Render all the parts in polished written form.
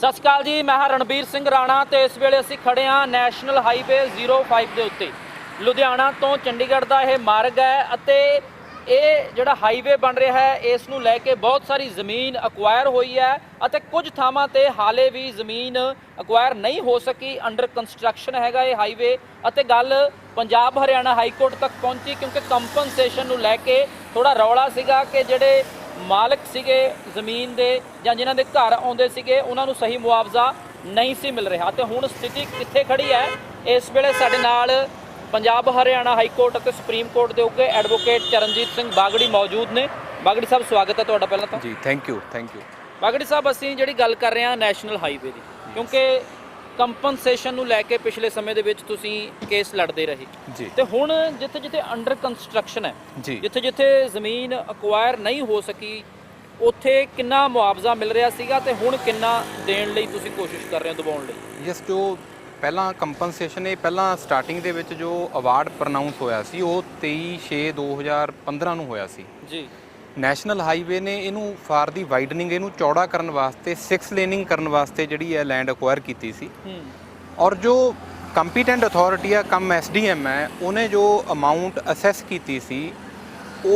ਸਤਿ ਸ਼੍ਰੀ ਅਕਾਲ ਜੀ, ਮੈਂ ਹਾਂ ਰਣਬੀਰ ਸਿੰਘ ਰਾਣਾ ਤੇ ਇਸ ਵੇਲੇ ਅਸੀਂ ਖੜੇ ਹਾਂ ਨੈਸ਼ਨਲ ਹਾਈਵੇ 05 ਦੇ ਉੱਤੇ। ਲੁਧਿਆਣਾ ਤੋਂ ਚੰਡੀਗੜ੍ਹ ਦਾ ਇਹ ਮਾਰਗ ਹੈ ਅਤੇ ਇਹ ਜਿਹੜਾ ਹਾਈਵੇ ਬਣ ਰਿਹਾ ਹੈ ਇਸ ਨੂੰ ਲੈ ਕੇ ਬਹੁਤ ਸਾਰੀ ਜ਼ਮੀਨ ਅਕਵਾਇਰ ਹੋਈ ਹੈ ਅਤੇ ਕੁਝ ਥਾਵਾਂ ਤੇ ਹਾਲੇ ਵੀ ਜ਼ਮੀਨ ਅਕਵਾਇਰ ਨਹੀਂ ਹੋ ਸਕੀ। ਅੰਡਰ ਕੰਸਟਰਕਸ਼ਨ ਹੈਗਾ ਇਹ ਹਾਈਵੇ ਅਤੇ ਗੱਲ ਪੰਜਾਬ ਹਰਿਆਣਾ ਹਾਈ ਕੋਰਟ ਤੱਕ ਪਹੁੰਚੀ ਕਿਉਂਕਿ ਕੰਪਨਸੇਸ਼ਨ ਨੂੰ ਲੈ ਕੇ ਥੋੜਾ ਰੌਲਾ ਸੀਗਾ ਕਿ ਜਿਹੜੇ ਮਾਲਕ ਸੀਗੇ ਜ਼ਮੀਨ ਦੇ ਜਾਂ ਜਿਨ੍ਹਾਂ ਦੇ ਘਰ ਆਉਂਦੇ ਸੀਗੇ ਉਹਨਾਂ ਨੂੰ ਸਹੀ ਮੁਆਵਜ਼ਾ ਨਹੀਂ ਸੀ ਮਿਲ ਰਿਹਾ। ਤੇ ਹੁਣ ਸਥਿਤੀ ਕਿੱਥੇ ਖੜੀ ਹੈ? ਇਸ ਵੇਲੇ ਸਾਡੇ ਨਾਲ ਪੰਜਾਬ ਹਰਿਆਣਾ ਹਾਈ ਕੋਰਟ ਅਤੇ ਸੁਪਰੀਮ ਕੋਰਟ ਦੇ ਉੱਗੇ ਐਡਵੋਕੇਟ ਚਰਨਜੀਤ ਸਿੰਘ ਬਾਗੜੀ ਮੌਜੂਦ ਨੇ। ਬਾਗੜੀ ਸਾਹਿਬ, ਸਵਾਗਤ ਹੈ ਤੁਹਾਡਾ ਪਹਿਲਾਂ ਤਾਂ ਜੀ। Thank you. ਬਾਗੜੀ ਸਾਹਿਬ, ਅਸੀਂ ਜਿਹੜੀ ਗੱਲ ਕਰ ਰਹੇ ਹਾਂ ਨੈਸ਼ਨਲ ਹਾਈਵੇ ਦੀ, ਕਿਉਂਕਿ ਕੰਪਨਸੇਸ਼ਨ ਨੂੰ ਲੈ ਕੇ ਪਿਛਲੇ ਸਮੇਂ ਦੇ ਵਿੱਚ ਤੁਸੀਂ ਕੇਸ ਲੜਦੇ ਰਹੇ ਜੀ, ਤੇ ਹੁਣ ਜਿੱਥੇ ਜਿੱਥੇ ਅੰਡਰ ਕੰਸਟਰਕਸ਼ਨ ਹੈ, ਜੀ, ਜਿੱਥੇ ਜਿੱਥੇ ਜ਼ਮੀਨ ਅਕਵਾਇਰ ਨਹੀਂ ਹੋ ਸਕੀ ਉੱਥੇ ਕਿੰਨਾ ਮੁਆਵਜ਼ਾ ਮਿਲ ਰਿਹਾ ਸੀਗਾ ਤੇ ਹੁਣ ਕਿੰਨਾ ਦੇਣ ਲਈ ਤੁਸੀਂ ਕੋਸ਼ਿਸ਼ ਕਰ ਰਹੇ ਹੋ ਦਬਾਉਣ ਲਈ? ਯਸ, ਜੋ ਪਹਿਲਾਂ ਕੰਪਨਸੇਸ਼ਨ ਇਹ ਪਹਿਲਾਂ ਸਟਾਰਟਿੰਗ ਦੇ ਵਿੱਚ ਜੋ ਅਵਾਰਡ ਪ੍ਰਨਾਉਂਸ ਹੋਇਆ ਸੀ ਉਹ 23/6/2015 ਨੂੰ ਹੋਇਆ ਸੀ ਜੀ। ਨੈਸ਼ਨਲ ਹਾਈਵੇ ਨੇ ਇਹਨੂੰ ਫਾਰ ਦੀ ਵਾਈਡਨਿੰਗ, ਇਹਨੂੰ ਚੌੜਾ ਕਰਨ ਵਾਸਤੇ 6 ਲੇਨਿੰਗ ਕਰਨ ਵਾਸਤੇ ਜਿਹੜੀ ਹੈ ਲੈਂਡ ਅਕਵਾਇਰ ਕੀਤੀ ਸੀ। ਔਰ ਜੋ ਕੰਪੀਟੈਂਟ ਅਥਾਰਟੀ ਆ ਕਮ ਐਸਡੀਐਮ ਹੈ, ਉਹਨੇ ਜੋ ਅਮਾਊਂਟ ਅਸੈਸ ਕੀਤੀ ਸੀ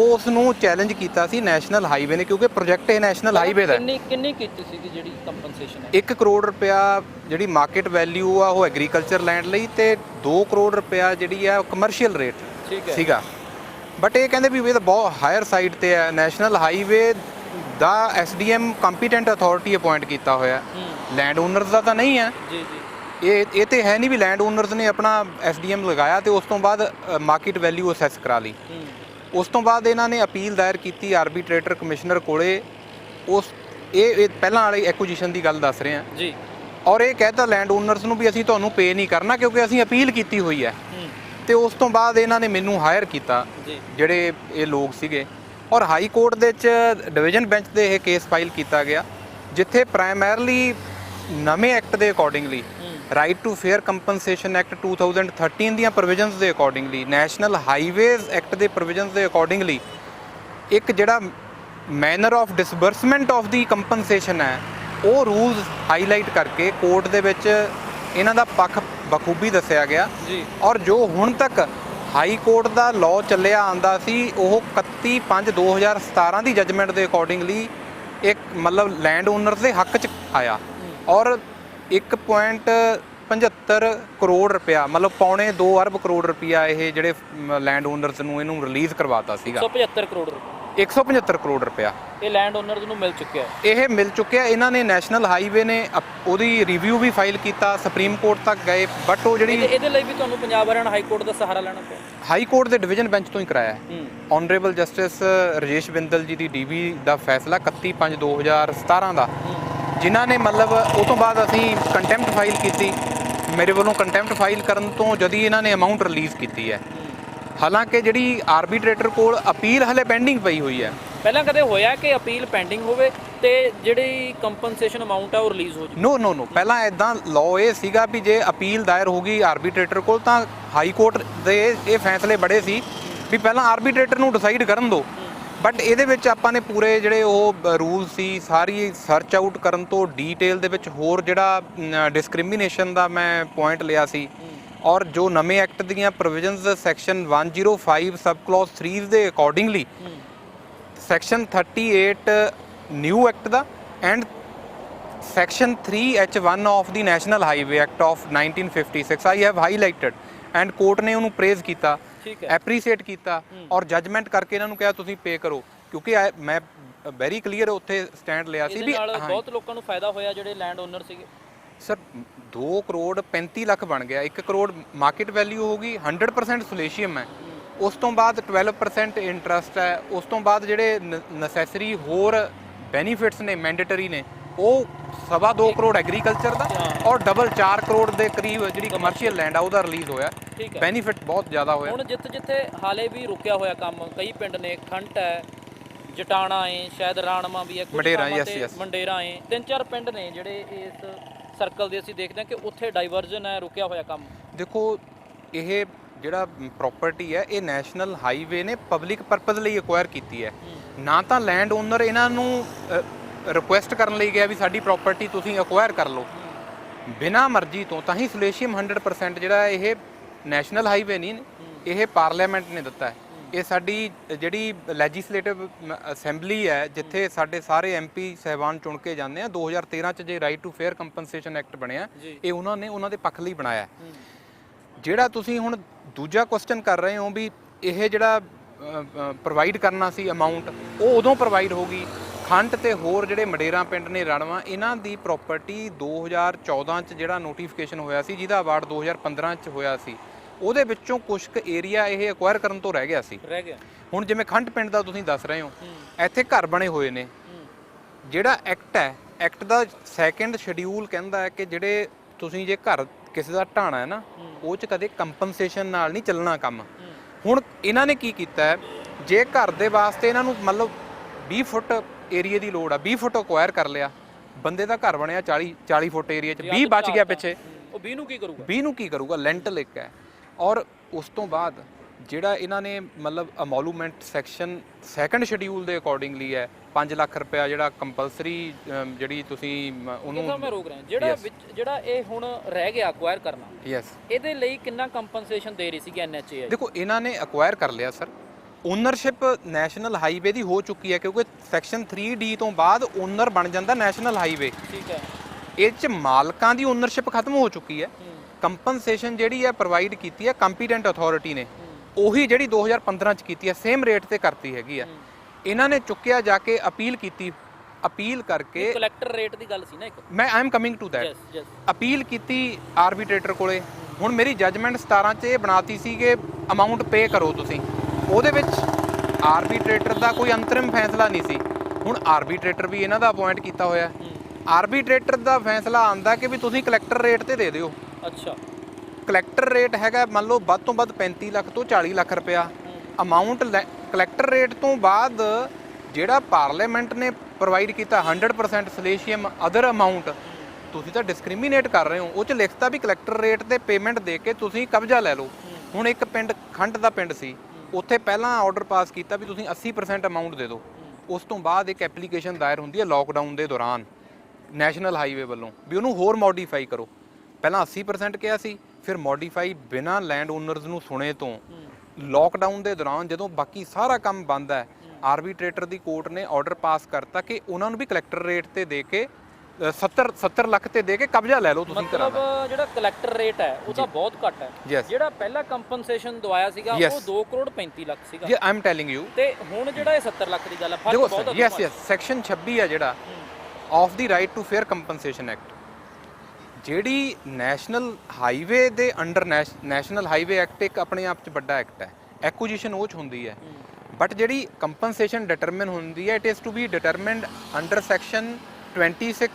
ਉਸ ਨੂੰ ਚੈਲੰਜ ਕੀਤਾ ਸੀ ਨੈਸ਼ਨਲ ਹਾਈਵੇ ਨੇ, ਕਿਉਂਕਿ ਪ੍ਰੋਜੈਕਟ ਇਹ ਨੈਸ਼ਨਲ ਹਾਈਵੇ ਦਾ ਕਿੰਨੀ ਕੀਤੀ ਸੀ ਜਿਹੜੀ ਕੰਪਨਸੇਸ਼ਨ ਹੈ? 1 ਕਰੋੜ ਰੁਪਇਆ ਜਿਹੜੀ ਮਾਰਕੀਟ ਵੈਲਿਊ ਆ ਉਹ ਐਗਰੀਕਲਚਰ ਲੈਂਡ ਲਈ ਤੇ 2 ਕਰੋੜ ਰੁਪਇਆ ਜਿਹੜੀ ਆ ਕਮਰਸ਼ੀਅਲ ਰੇਟ ਸੀਗਾ। ਬਟ ਇਹ ਕਹਿੰਦੇ ਵੀ ਇਹ ਤਾਂ ਬਹੁਤ ਹਾਇਰ ਸਾਈਡ ਤੇ ਹੈ। ਨੈਸ਼ਨਲ ਹਾਈਵੇ ਦਾ ਐਸਡੀਐਮ ਕੰਪੀਟੈਂਟ ਅਥਾਰਟੀ ਅਪਾਇੰਟ ਕੀਤਾ ਹੋਇਆ, ਲੈਂਡ ਓਨਰਸ ਦਾ ਤਾਂ ਨਹੀਂ ਹੈ। ਜੀ ਜੀ। ਇਹ ਤੇ ਹੈ ਨਹੀਂ ਵੀ ਲੈਂਡ ਓਨਰਸ ਨੇ ਆਪਣਾ ਐਸਡੀਐਮ ਲਗਾਇਆ ਤੇ ਉਸ ਤੋਂ ਬਾਅਦ ਮਾਰਕੀਟ ਵੈਲਿਊ ਅਸੈਸ ਕਰਾ ਲਈ। ਉਸ ਤੋਂ ਬਾਅਦ ਇਹਨਾਂ ਨੇ ਅਪੀਲ ਦਾਇਰ ਕੀਤੀ ਆਰਬੀਟਰੇਟਰ ਕਮਿਸ਼ਨਰ ਕੋਲੇ। ਇਹ ਪਹਿਲਾਂ ਵਾਲੀ ਐਕੁਜੀਸ਼ਨ ਦੀ ਗੱਲ ਦੱਸ ਰਹੇ ਹਾਂ ਜੀ। ਔਰ ਇਹ ਕਹਿਤਾ ਲੈਂਡ ਓਨਰਸ ਨੂੰ ਵੀ ਅਸੀਂ ਤੁਹਾਨੂੰ ਪੇ ਨਹੀਂ ਕਰਨਾ ਕਿਉਂਕਿ ਅਸੀਂ ਅਪੀਲ ਕੀਤੀ ਹੋਈ ਹੈ। ਤੇ ਉਸ ਤੋਂ ਬਾਅਦ ਇਹਨਾਂ ਨੇ ਮੈਨੂੰ ਹਾਇਰ ਕੀਤਾ ਜਿਹੜੇ ਇਹ ਲੋਕ ਸੀਗੇ ਔਰ ਹਾਈ ਕੋਰਟ ਦੇ ਵਿੱਚ ਡਿਵੀਜ਼ਨ ਬੈਂਚ ਦੇ ਇਹ ਕੇਸ ਫਾਈਲ ਕੀਤਾ ਗਿਆ, ਜਿੱਥੇ ਪ੍ਰਾਇਮਰਲੀ ਨਵੇਂ ਐਕਟ ਦੇ accordingly right to fair compensation act 2013 ਦੀਆਂ ਪ੍ਰੋਵੀਜ਼ਨਸ ਦੇ ਅਕੋਰਡਿੰਗਲੀ, ਨੈਸ਼ਨਲ ਹਾਈਵੇਜ਼ ਐਕਟ ਦੇ ਪ੍ਰੋਵੀਜ਼ਨਸ ਦੇ ਅਕੋਰਡਿੰਗਲੀ ਇੱਕ ਜਿਹੜਾ manner of disbursement of the compensation ਹੈ ਉਹ ਰੂਲਸ ਹਾਈਲਾਈਟ ਕਰਕੇ ਕੋਰਟ ਦੇ ਵਿੱਚ ਇਹਨਾਂ ਦਾ ਪੱਖ ਬਖੂਬੀ ਦੱਸਿਆ ਗਿਆ। ਔਰ ਜੋ ਹੁਣ ਤੱਕ ਹਾਈ ਕੋਰਟ ਦਾ ਲਾਅ ਚੱਲਿਆ ਆਂਦਾ ਸੀ ਉਹ 31/5/2017 ਦੀ ਜਜਮੈਂਟ ਦੇ ਅਕੋਰਡਿੰਗਲੀ ਇੱਕ ਮਤਲਬ ਲੈਂਡ ਓਨਰਸ ਦੇ ਹੱਕ 'ਚ ਆਇਆ ਔਰ 1.75 ਕਰੋੜ ਰੁਪਇਆ ਮਤਲਬ ਪੌਣੇ 2 ਅਰਬ ਕਰੋੜ ਰੁਪਇਆ ਇਹ ਜਿਹੜੇ ਲੈਂਡ ਓਨਰਸ ਨੂੰ ਇਹਨੂੰ ਰਿਲੀਜ਼ ਕਰਵਾਤਾ ਸੀਗਾ। 175 ਕਰੋੜ ਰੁਪਏ 175 ਕਰੋੜ ਰੁਪਇਆ ਇਹ ਲੈਂਡ ਓਨਰਸ ਨੂੰ ਮਿਲ ਚੁੱਕਿਆ ਹੈ। ਇਹ ਮਿਲ ਚੁੱਕਿਆ। ਇਹਨਾਂ ਨੇ ਨੈਸ਼ਨਲ ਹਾਈਵੇ ਨੇ ਉਹਦੀ ਰਿਵਿਊ ਵੀ ਫਾਈਲ ਕੀਤਾ, ਸੁਪਰੀਮ ਕੋਰਟ ਤੱਕ ਗਏ, ਬਟ ਉਹ ਜਿਹੜੀ ਇਹਦੇ ਲਈ ਵੀ ਤੁਹਾਨੂੰ ਪੰਜਾਬ ਹਰਿਆਣਾ ਹਾਈ ਕੋਰਟ ਦਾ ਸਹਾਰਾ ਲੈਣਾ ਪਿਆ। ਹਾਈ ਕੋਰਟ ਦੇ ਡਿਵੀਜ਼ਨ ਬੈਂਚ ਤੋਂ ਹੀ ਕਰਾਇਆ। ਆਨਰੇਬਲ ਜਸਟਿਸ ਰਜੇਸ਼ ਬਿੰਦਲ ਜੀ ਦੀ ਡੀਵੀ ਦਾ ਫੈਸਲਾ 31/5/2017 ਦਾ, ਜਿਨ੍ਹਾਂ ਨੇ ਮਤਲਬ ਉਹ ਤੋਂ ਬਾਅਦ ਅਸੀਂ ਕੰਟੈਂਪਟ ਫਾਈਲ ਕੀਤੀ। ਮੇਰੇ ਵੱਲੋਂ ਕੰਟੈਂਪਟ ਫਾਈਲ ਕਰਨ ਤੋਂ ਜਦ ਹੀ ਇਹਨਾਂ ਨੇ ਅਮਾਊਂਟ ਰਿਲੀਜ਼ ਕੀਤੀ ਹੈ। ਹਾਲਾਂਕਿ ਜਿਹੜੀ ਆਰਬੀਟਰੇਟਰ ਕੋਲ ਅਪੀਲ ਹਲੇ ਪੈਂਡਿੰਗ ਪਈ ਹੋਈ ਹੈ। ਪਹਿਲਾਂ ਕਦੇ ਹੋਇਆ ਕਿ ਅਪੀਲ ਪੈਂਡਿੰਗ ਹੋਵੇ ਤੇ ਜਿਹੜੀ ਕੰਪਨਸੇਸ਼ਨ ਅਮਾਊਂਟ ਹੈ ਉਹ ਰਿਲੀਜ਼ ਹੋ ਜਾਵੇ? ਨੋ ਪਹਿਲਾਂ ਇਦਾਂ ਲਾਅ ਇਹ ਸੀਗਾ ਵੀ ਜੇ ਅਪੀਲ ਦਾਇਰ ਹੋ ਗਈ ਆਰਬੀਟਰੇਟਰ ਕੋਲ ਤਾਂ ਹਾਈ ਕੋਰਟ ਦੇ ਇਹ ਫੈਸਲੇ ਬੜੇ ਸੀ ਵੀ ਪਹਿਲਾਂ ਆਰਬੀਟਰੇਟਰ ਨੂੰ ਡਿਸਾਈਡ ਕਰਨ ਦਿਓ। ਬਟ ਇਹਦੇ ਵਿੱਚ ਆਪਾਂ ਨੇ ਪੂਰੇ ਜਿਹੜੇ ਉਹ ਰੂਲ ਸੀ ਸਾਰੀ ਸਰਚ ਆਊਟ ਕਰਨ ਤੋਂ ਡੀਟੇਲ ਦੇ ਵਿੱਚ ਹੋਰ ਜਿਹੜਾ ਡਿਸਕ੍ਰਿਮੀਨੇਸ਼ਨ ਦਾ ਮੈਂ ਪੁਆਇੰਟ ਲਿਆ ਸੀ ਔਰ ਜੋ ਨਵੇਂ ਐਕਟ ਦੀਆਂ ਪ੍ਰੋਵੀਜ਼ਨਸ ਸੈਕਸ਼ਨ 105 ਸਬ ਕਲੌਜ਼ 3 ਦੇ accordingly section 38 new act the and section 3H1 of the national highway act of 1956 I have highlighted and court ਨੇ ਉਹਨੂੰ ਪ੍ਰੇਜ਼ ਕੀਤਾ, ਐਪਰੀਸ਼ੀਏਟ ਕੀਤਾ ਔਰ ਜਜਮੈਂਟ ਕਰਕੇ ਇਹਨਾਂ ਨੂੰ ਕਿਹਾ ਤੁਸੀਂ ਪੇ ਕਰੋ, ਕਿਉਂਕਿ ਮੈਂ ਵੈਰੀ ਕਲੀਅਰ ਉੱਥੇ ਸਟੈਂਡ ਲਿਆ ਸੀ ਵੀ ਬਹੁਤ ਲੋਕਾਂ ਨੂੰ ਫਾਇਦਾ ਹੋਇਆ ਜਿਹੜੇ ਲੈਂਡ ਓਨਰ ਸੀਗੇ। ਸਰ 2 ਕਰੋੜ 35 ਲੱਖ ਬਣ ਗਿਆ, 1 ਕਰੋੜ ਮਾਰਕੀਟ ਵੈਲਿਊ ਹੋ ਗਈ, 100% ਸੋਲੇਸ਼ੀਅਮ ਹੈ, ਉਸ ਤੋਂ ਬਾਅਦ 12% ਇੰਟਰਸਟ ਹੈ, ਉਸ ਤੋਂ ਬਾਅਦ ਜਿਹੜੇ ਨੈਸੈਸਰੀ ਹੋਰ ਬੈਨੀਫਿਟਸ ਨੇ ਮੈਂਡੇਟਰੀ ਨੇ ਉਹ 2.25 ਕਰੋੜ ਐਗਰੀਕਲਚਰ ਦਾ ਔਰ ਡਬਲ 4 ਕਰੋੜ ਦੇ ਕਰੀਬ ਜਿਹੜੀ ਕਮਰਸ਼ੀਅਲ ਲੈਂਡ ਆ ਉਹਦਾ ਰਿਲੀਜ਼ ਹੋਇਆ। ਬੈਨੀਫਿਟ ਬਹੁਤ ਜ਼ਿਆਦਾ ਹੋਇਆ। ਹੁਣ ਜਿੱਥੇ ਹਾਲੇ ਵੀ ਰੁਕਿਆ ਹੋਇਆ ਕੰਮ, ਕਈ ਪਿੰਡ ਨੇ, ਖੰਟ ਹੈ, ਜਟਾਣਾ ਹੈ, ਸ਼ਾਇਦ ਰਾਣਵਾ ਵੀ ਹੈ, ਮੰਡੇਰਾ ਹੈ, 3-4 ਪਿੰਡ ਨੇ ਜਿਹੜੇ ਇਸ ਸਰਕਲ ਦੇ ਅਸੀਂ ਦੇਖਦੇ ਹਾਂ ਕਿ ਉੱਥੇ ਡਾਈਵਰਜਨ ਹੈ, ਰੁਕਿਆ ਹੋਇਆ ਕੰਮ। ਦੇਖੋ ਇਹ ਜਿਹੜਾ ਪ੍ਰਾਪਰਟੀ ਹੈ ਇਹ ਨੈਸ਼ਨਲ ਹਾਈਵੇ ਨੇ ਪਬਲਿਕ ਪਰਪਸ ਲਈ ਅਕਵਾਇਰ ਕੀਤੀ ਹੈ, ਨਾ ਤਾਂ ਲੈਂਡ ਓਨਰ ਇਹਨਾਂ ਨੂੰ ਰਿਕੁਐਸਟ ਕਰਨ ਲਈ ਗਿਆ ਵੀ ਸਾਡੀ ਪ੍ਰਾਪਰਟੀ ਤੁਸੀਂ ਅਕਵਾਇਰ ਕਰ ਲਓ ਬਿਨਾਂ ਮਰਜ਼ੀ ਤੋਂ, ਤਾਂ ਹੀ ਸਲੇਸ਼ੀਅਮ 100% ਜਿਹੜਾ ਇਹ ਨੈਸ਼ਨਲ ਹਾਈਵੇ ਨਹੀਂ, ਇਹ ਪਾਰਲੀਮੈਂਟ ਨੇ ਦਿੱਤਾ ਹੈ। ਇਹ ਸਾਡੀ ਜਿਹੜੀ ਲੈਜਿਸਲੇਟਿਵ ਅਸੈਂਬਲੀ ਹੈ, ਜਿੱਥੇ ਸਾਡੇ ਸਾਰੇ ਐਮਪੀ ਸਹਿਬਾਨ ਚੁਣ ਕੇ ਜਾਂਦੇ ਆ। 2013 ਚ ਜੇ right to fair compensation act ਬਣਿਆ, ਇਹ ਉਹਨਾਂ ਨੇ ਉਹਨਾਂ ਦੇ ਪੱਖ ਲਈ ਬਣਾਇਆ। ਜਿਹੜਾ ਤੁਸੀਂ ਹੁਣ ਦੂਜਾ ਕੁਐਸਚਨ ਕਰ ਰਹੇ ਹੋ ਵੀ ਇਹ ਜਿਹੜਾ ਪ੍ਰੋਵਾਈਡ ਕਰਨਾ ਸੀ ਅਮਾਉਂਟ, ਉਹ ਉਦੋਂ ਪ੍ਰੋਵਾਈਡ ਹੋਗੀ। ਖੰਡ ਤੇ ਹੋਰ ਜਿਹੜੇ ਮਡੇਰਾ ਪਿੰਡ ਨੇ ਰਣਵਾ, ਇਹਨਾਂ ਦੀ ਪ੍ਰਾਪਰਟੀ 2014 ਚ ਜਿਹੜਾ ਨੋਟੀਫਿਕੇਸ਼ਨ ਹੋਇਆ ਸੀ, ਜਿਹਦਾ ਅਵਾਰਡ 2015 ਚ ਹੋਇਆ ਸੀ, ਉਹਦੇ ਵਿੱਚੋਂ ਕੁਝ ਕੁ ਏਰੀਆ ਇਹ ਅਕਵਾਇਰ ਕਰਨ ਤੋਂ ਰਹਿ ਗਿਆ ਸੀ। ਹੁਣ ਜਿਵੇਂ ਖੰਡ ਪਿੰਡ ਦਾ ਤੁਸੀਂ ਦੱਸ ਰਹੇ ਹੋ, ਇੱਥੇ ਘਰ ਬਣੇ ਹੋਏ ਨੇ। ਜਿਹੜਾ ਐਕਟ ਹੈ, ਐਕਟ ਦਾ ਸੈਕੰਡ ਸ਼ਡਿਊਲ ਕਹਿੰਦਾ ਹੈ ਕਿ ਜਿਹੜੇ ਤੁਸੀਂ ਜੇ ਘਰ ਕਿਸੇ ਦਾ ਢਾਣਾ ਹੈ ਨਾ, ਉਹ 'ਚ ਕਦੇ ਕੰਪਨਸੇਸ਼ਨ ਨਾਲ ਨਹੀਂ ਚੱਲਣਾ ਕੰਮ। ਹੁਣ ਇਹਨਾਂ ਨੇ ਕੀ ਕੀਤਾ ਹੈ, ਜੇ ਘਰ ਦੇ ਵਾਸਤੇ ਇਹਨਾਂ ਨੂੰ ਮਤਲਬ 20 ਫੁੱਟ ਏਰੀਆ ਦੀ ਲੋੜ ਆ, 20 ਫੁੱਟ ਅਕਵਾਇਰ ਕਰ ਲਿਆ, ਬੰਦੇ ਦਾ ਘਰ ਬਣਿਆ 40 ਫੁੱਟ ਏਰੀਆ 'ਚ, 20 ਬਚ ਗਿਆ ਪਿੱਛੇ, ਉਹ 20 ਨੂੰ ਕੀ ਕਰੂਗਾ? 20 ਨੂੰ ਕੀ ਕਰੂਗਾ? ਲੈਂਟਲ ਇੱਕ ਹੈ। ਔਰ ਉਸ ਤੋਂ ਬਾਅਦ ਜਿਹੜਾ ਇਹਨਾਂ ਨੇ ਮਤਲਬ ਅਮੋਲੂਮੈਂਟ ਸੈਕਸ਼ਨ ਸੈਕੰਡ ਸ਼ਡਿਊਲ ਦੇ ਅਕੋਰਡਿੰਗਲੀ ਹੈ 5 ਲੱਖ ਰੁਪਇਆ ਜਿਹੜਾ ਕੰਪਲਸਰੀ ਜਿਹੜੀ ਤੁਸੀਂ ਉਹਨੂੰ ਮੈਂ ਰੋਕ ਰਿਹਾ, ਜਿਹੜਾ ਇਹ ਹੁਣ ਰਹਿ ਗਿਆ ਅਕਵਾਇਰ ਕਰਨਾ, ਯੈਸ, ਇਹਦੇ ਲਈ ਕਿੰਨਾ ਕੰਪਨਸੇਸ਼ਨ ਦੇ ਰਹੀ ਸੀਗੀ ਐਨਐਚਏ? ਦੇਖੋ ਇਹਨਾਂ ਨੇ ਅਕਵਾਇਰ ਕਰ ਲਿਆ ਸਰ। ਓਨਰਸ਼ਿਪ ਨੈਸ਼ਨਲ ਹਾਈਵੇ ਦੀ ਹੋ ਚੁੱਕੀ ਹੈ, ਕਿਉਂਕਿ ਸੈਕਸ਼ਨ 3D ਤੋਂ ਬਾਅਦ ਓਨਰ ਬਣ ਜਾਂਦਾ ਨੈਸ਼ਨਲ ਹਾਈਵੇ। ਠੀਕ ਹੈ, ਇਹ 'ਚ ਮਾਲਕਾਂ ਦੀ ਓਨਰਸ਼ਿਪ ਖਤਮ ਹੋ ਚੁੱਕੀ ਹੈ। ਕੰਪਨਸੇਸ਼ਨ ਜਿਹੜੀ ਹੈ ਪ੍ਰੋਵਾਈਡ ਕੀਤੀ ਹੈ ਕੰਪੀਟੈਂਟ ਅਥਾਰਟੀ ਨੇ, ਉਹੀ ਜਿਹੜੀ 2015 ਚ ਕੀਤੀ ਹੈ, ਸੇਮ ਰੇਟ ਤੇ ਕਰਤੀ ਹੈਗੀ ਆ। ਇਹਨਾਂ ਨੇ ਚੁੱਕਿਆ ਜਾ ਕੇ ਅਪੀਲ ਕੀਤੀ, ਅਪੀਲ ਕਰਕੇ ਕਲੈਕਟਰ ਰੇਟ ਦੀ ਗੱਲ ਸੀ ਨਾ ਇੱਕ, ਮੈਂ I am coming to that. Appeal ਕੀਤੀ ਆਰਬੀਟ੍ਰੇਟਰ ਕੋਲੇ। ਹੁਣ ਮੇਰੀ ਜੱਜਮੈਂਟ 17 ਚ ਇਹ ਬਣਾਤੀ ਸੀ ਕਿ ਅਮਾਉਂਟ ਪੇ ਕਰੋ ਤੁਸੀਂ। ਉਹਦੇ ਵਿੱਚ ਆਰਬੀਟ੍ਰੇਟਰ ਦਾ ਕੋਈ ਅੰਤਰਿਮ ਫੈਸਲਾ ਨਹੀਂ ਸੀ। ਹੁਣ ਆਰਬੀਟ੍ਰੇਟਰ ਵੀ ਇਹਨਾਂ ਦਾ ਅਪਾਇੰਟ ਕੀਤਾ ਹੋਇਆ। ਆਰਬੀਟ੍ਰੇਟਰ ਦਾ ਫੈਸਲਾ ਆਂਦਾ ਕਿ ਵੀ ਤੁਸੀਂ ਕਲੈਕਟਰ ਰੇਟ ਤੇ ਦੇ ਦਿਓ। ਅੱਛਾ, ਕਲੈਕਟਰ ਰੇਟ ਹੈਗਾ ਮੰਨ ਲਓ ਵੱਧ ਤੋਂ ਵੱਧ 35 ਲੱਖ ਤੋਂ 40 ਲੱਖ ਰੁਪਇਆ ਅਮਾਉਂਟ। ਕਲੈਕਟਰ ਰੇਟ ਤੋਂ ਬਾਅਦ ਜਿਹੜਾ ਪਾਰਲੀਮੈਂਟ ਨੇ ਪ੍ਰੋਵਾਈਡ ਕੀਤਾ 100% ਸਲੇਸ਼ੀਅਮ ਅਦਰ ਅਮਾਉਂਟ, ਤੁਸੀਂ ਤਾਂ ਡਿਸਕ੍ਰਿਮੀਨੇਟ ਕਰ ਰਹੇ ਹੋ। ਉਹ 'ਚ ਲਿਖਤਾ ਵੀ ਕਲੈਕਟਰ ਰੇਟ ਤੇ ਪੇਮੈਂਟ ਦੇ ਕੇ ਤੁਸੀਂ ਕਬਜ਼ਾ ਲੈ ਲਓ। ਹੁਣ ਇੱਕ ਪਿੰਡ ਖੰਡ ਦਾ ਪਿੰਡ ਸੀ, ਉੱਥੇ ਪਹਿਲਾਂ ਆਰਡਰ ਪਾਸ ਕੀਤਾ ਵੀ ਤੁਸੀਂ 80% ਅਮਾਉਂਟ ਦੇ ਦਿਓ। ਉਸ ਤੋਂ ਬਾਅਦ ਇੱਕ ਐਪਲੀਕੇਸ਼ਨ ਦਾਇਰ ਹੁੰਦੀ ਹੈ ਲੋਕਡਾਊਨ ਦੇ ਦੌਰਾਨ ਨੈਸ਼ਨਲ ਹਾਈਵੇ ਵੱਲੋਂ ਵੀ ਉਹਨੂੰ ਹੋਰ ਮੋਡੀਫਾਈ ਕਰੋ। ਪਹਿਲਾਂ 80% ਕਿਹਾ ਸੀ, ਫਿਰ ਮੋਡੀਫਾਈ ਬਿਨਾਂ ਲੈਂਡ ਓਨਰਸ ਨੂੰ ਸੁਣੇ ਤੋਂ ਲੋਕਡਾਊਨ ਦੇ ਦੌਰਾਨ ਜਦੋਂ ਬਾਕੀ ਸਾਰਾ ਕੰਮ ਬੰਦ ਹੈ, ਆਰਬੀਟ੍ਰੇਟਰ ਦੀ ਕੋਰਟ ਨੇ ਆਰਡਰ ਪਾਸ ਕਰਤਾ ਕਿ ਉਹਨਾਂ ਨੂੰ ਵੀ ਕਲੈਕਟਰ ਰੇਟ ਤੇ ਦੇ ਕੇ 70 ਲੱਖ ਤੇ ਦੇ ਕੇ ਕਬਜ਼ਾ ਲੈ ਲਓ ਤੁਸੀਂ ਘਰਾਂ ਦਾ। ਮਤਲਬ ਜਿਹੜਾ ਕਲੈਕਟਰ ਰੇਟ ਹੈ ਉਹ ਤਾਂ ਬਹੁਤ ਘੱਟ ਹੈ। ਜਿਹੜਾ ਪਹਿਲਾ ਕੰਪਨਸੇਸ਼ਨ ਦਵਾਇਆ ਸੀਗਾ ਉਹ 2 ਕਰੋੜ 35 ਲੱਖ ਸੀਗਾ। ਜੀ ਆਈ ਐਮ ਟੈਲਿੰਗ ਯੂ। ਤੇ ਹੁਣ ਜਿਹੜਾ ਇਹ 70 ਲੱਖ ਦੀ ਗੱਲ ਹੈ, ਫਰਕ ਬਹੁਤ ਹੈ। ਯੈਸ ਯੈਸ, ਸੈਕਸ਼ਨ 26 ਹੈ ਜਿਹੜਾ of the right to fair compensation act, ਜਿਹੜੀ ਨੈਸ਼ਨਲ ਹਾਈਵੇ ਦੇ ਅੰਡਰ ਨੈਸ਼ਨਲ ਹਾਈਵੇ ਐਕਟ ਇੱਕ ਆਪਣੇ ਆਪ 'ਚ ਵੱਡਾ ਐਕਟ ਹੈ। ਐਕੁਜੀਸ਼ਨ ਉਹ 'ਚ ਹੁੰਦੀ ਹੈ, ਬਟ ਜਿਹੜੀ ਕੰਪਨਸੇਸ਼ਨ ਡਿਟਰਮਿਨ ਹੁੰਦੀ ਹੈ, it is to be determined under section 26,